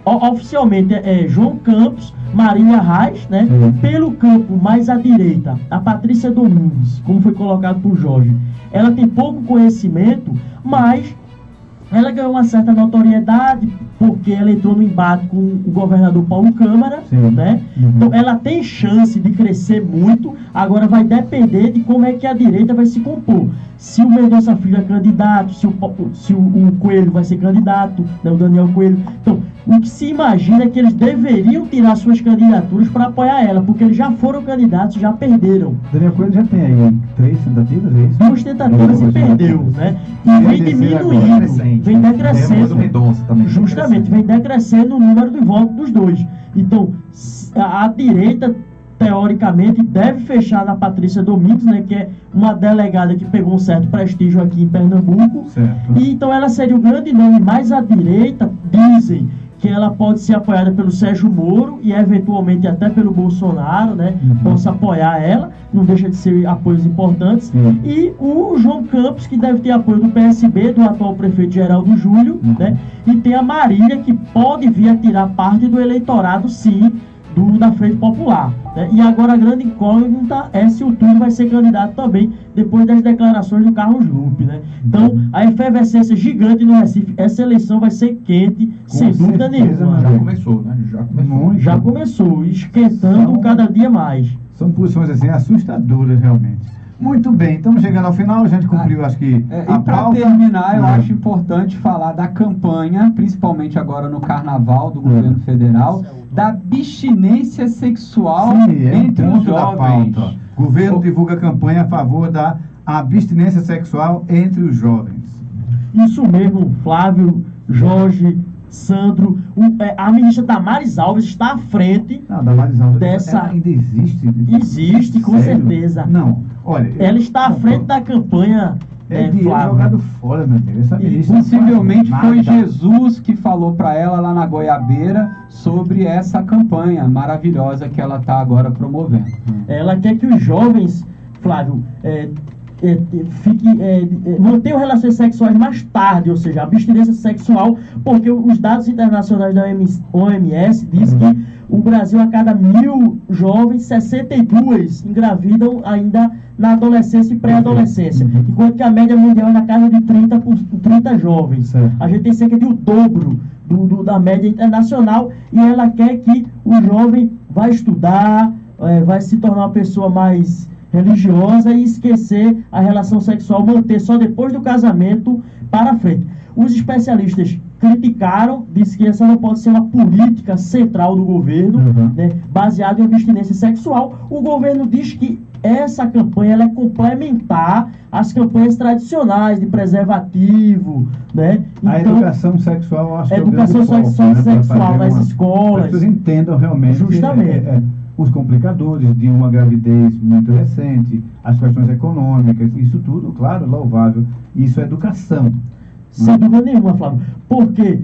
Oficialmente é João Campos, Marília Reis, né? Pelo campo mais à direita, a Patrícia Domingues, como foi colocado por Jorge. Ela tem pouco conhecimento, mas ela ganhou uma certa notoriedade porque ela entrou no embate com o governador Paulo Câmara, né? Então ela tem chance de crescer muito. Agora vai depender de como é que a direita vai se compor. Se o Mendonça Filho é candidato, se o Coelho vai ser candidato, né, o Daniel Coelho. Então, o que se imagina é que eles deveriam tirar suas candidaturas para apoiar ela, porque eles já foram candidatos, já perderam. Daniel Coelho já tem aí 3 tentativas, é isso? 2 tentativas e perdeu, né? E vem diminuindo, vem decrescendo. Justamente, vem decrescendo o número de votos dos dois. Então, a direita, teoricamente, deve fechar na Patrícia Domingues, né, que é uma delegada que pegou um certo prestígio aqui em Pernambuco. E então ela seria o grande nome mais à direita. Dizem que ela pode ser apoiada pelo Sérgio Moro e eventualmente até pelo Bolsonaro, né? Possa apoiar ela, não deixa de ser apoios importantes. E o João Campos, que deve ter apoio do PSB, do atual prefeito Geraldo Júlio, né? E tem a Marília, que pode vir a tirar parte do eleitorado, sim, da Frente Popular, né? E agora a grande incógnita é se o Túlio vai ser candidato também, depois das declarações do Carlos Lupe, né? Então, a efervescência gigante no Recife, essa eleição vai ser quente, sem dúvida nenhuma. Já começou, né? Já começou, esquentando cada dia mais. São posições assim assustadoras, realmente. Muito bem, estamos chegando ao final, a gente cumpriu, acho que e para terminar, eu acho importante falar da campanha, principalmente agora no Carnaval do governo federal, da abstinência sexual entre os jovens. Governo divulga campanha a favor da abstinência sexual entre os jovens. Isso mesmo, Flávio, Jorge, Sandro, a ministra Damares Alves está à frente dessa... Ela ainda existe? Existe, com certeza. Não, olha... Ela está à frente da campanha, Flávio. Jogado fora, meu Deus. Essa ministra possivelmente foi Jesus que falou para ela lá na Goiabeira sobre essa campanha maravilhosa que ela está agora promovendo. Ela quer que os jovens, Flávio, mantenham relações sexuais mais tarde, ou seja, abstinência sexual, porque os dados internacionais da OMS dizem que o Brasil, a cada 1.000 jovens, 62 engravidam ainda na adolescência e pré-adolescência, enquanto que a média mundial é na casa de 30 jovens. A gente tem cerca de o dobro da média internacional, e ela quer que o jovem vai estudar, vai se tornar uma pessoa mais religiosa e esquecer a relação sexual, manter só depois do casamento para frente. Os especialistas criticaram, disse que essa não pode ser uma política central do governo, né, baseada em abstinência sexual. O governo diz que essa campanha ela é complementar às campanhas tradicionais de preservativo, né? Então, a educação sexual, eu acho que educação é o grande sexual, foco, né, sexual nas escolas. As pessoas entendam realmente justamente os complicadores de uma gravidez muito recente, as questões econômicas, isso tudo, claro, louvável. Isso é educação. Sem dúvida nenhuma, Flávio. Porque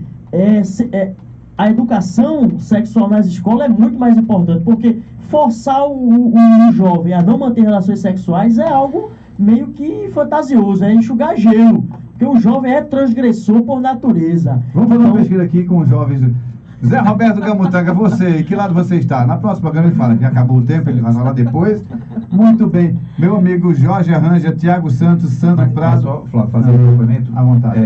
a educação sexual nas escolas é muito mais importante, porque forçar o jovem a não manter relações sexuais é algo meio que fantasioso, é enxugar gelo, porque o jovem é transgressor por natureza. Vamos fazer uma pesquisa aqui com os jovens. Zé Roberto Camutanga, você, que lado você está? Na próxima programa ele fala que acabou o tempo, ele vai falar depois. Muito bem. Meu amigo Jorge Arranja, Tiago Santos, Sandro Prado. Só, Flávio, fazer um complemento. À vontade.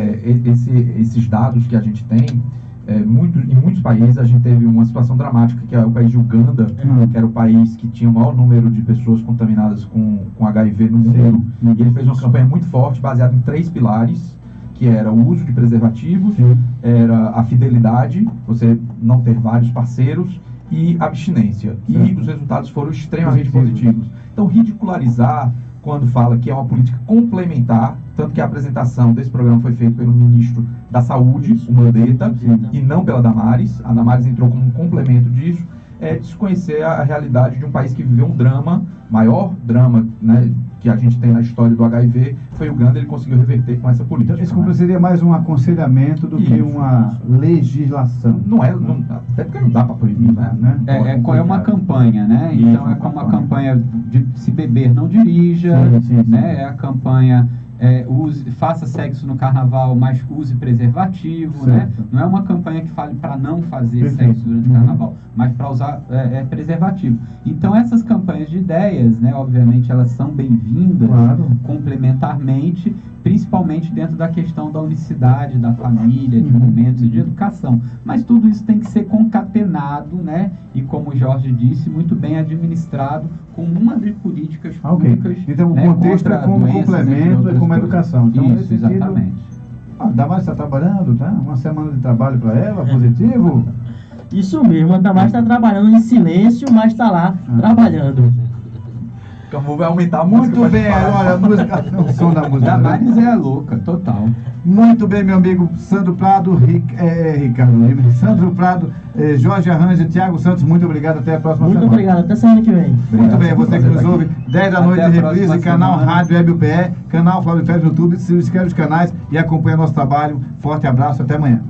Esses dados que a gente tem, em muitos países a gente teve uma situação dramática, que é o país de Uganda, que era o país que tinha o maior número de pessoas contaminadas com HIV no mundo. E ele fez uma campanha muito forte, baseada em 3 pilares, que era o uso de preservativos, era a fidelidade, você não ter vários parceiros, e abstinência. E os resultados foram extremamente positivos. Então, ridicularizar quando fala que é uma política complementar, tanto que a apresentação desse programa foi feita pelo ministro da Saúde, o Mandetta, e não pela Damares. A Damares entrou como um complemento disso, é desconhecer a realidade de um país que viveu um drama, maior drama, né, que a gente tem na história do HIV, foi o Uganda, ele conseguiu reverter com essa política. Então, esse seria mais um aconselhamento do que uma legislação. Até porque não dá para proibir, né? É uma campanha, né? Então é como a campanha de se beber não dirija, né? É a campanha faça sexo no carnaval, mas use preservativo, né? Não é uma campanha que fale para não fazer sexo durante o carnaval, mas para usar preservativo. Então essas campanhas de ideias, né? Obviamente elas são bem-vindas, complementarmente, principalmente dentro da questão da unicidade da família, de momentos e de educação. Mas tudo isso tem que ser concatenado, né? E como o Jorge disse, muito bem administrado com uma de políticas públicas. Então o contexto é como complemento, é como educação. Então, isso, exatamente. A Damares está trabalhando, tá? Uma semana de trabalho para ela, positivo? Isso mesmo, a Damares está trabalhando em silêncio, mas está lá trabalhando. Então vai aumentar a música. Muito bem, olha, a música, o som da música. Damares é louca, total. Muito bem, meu amigo Sandro Prado, Ricardo Lima, Sandro Prado, Jorge Arranja, Tiago Santos, muito obrigado, até a próxima semana. Muito obrigado, até semana que vem. Muito bem, você que nos ouve, 10 da noite, reprise, canal Rádio Web UPE, canal Flávio Félix no YouTube, se inscreve nos canais e acompanha nosso trabalho. Forte abraço, até amanhã.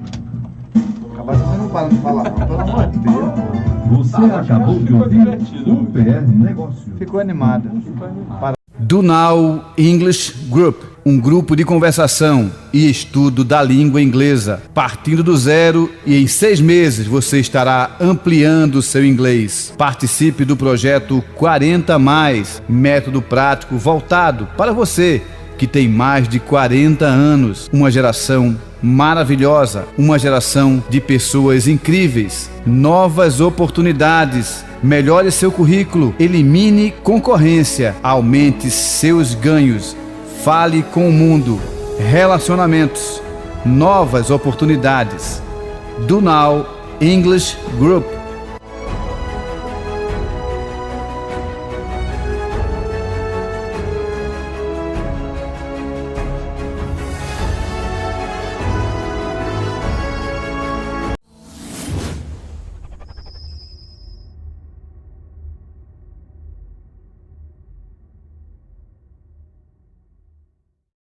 Acabar você não para de falar, não, pelo amor de Deus. Você acabou de ouvir UPE Negócio. Ficou animado. Do Now English Group, um grupo de conversação e estudo da língua inglesa. Partindo do zero e em 6 meses você estará ampliando seu inglês. Participe do projeto 40+, método prático voltado para você que tem mais de 40 anos. Uma geração maravilhosa, uma geração de pessoas incríveis, novas oportunidades. Melhore seu currículo, elimine concorrência, aumente seus ganhos, fale com o mundo, relacionamentos, novas oportunidades. Do Now English Group.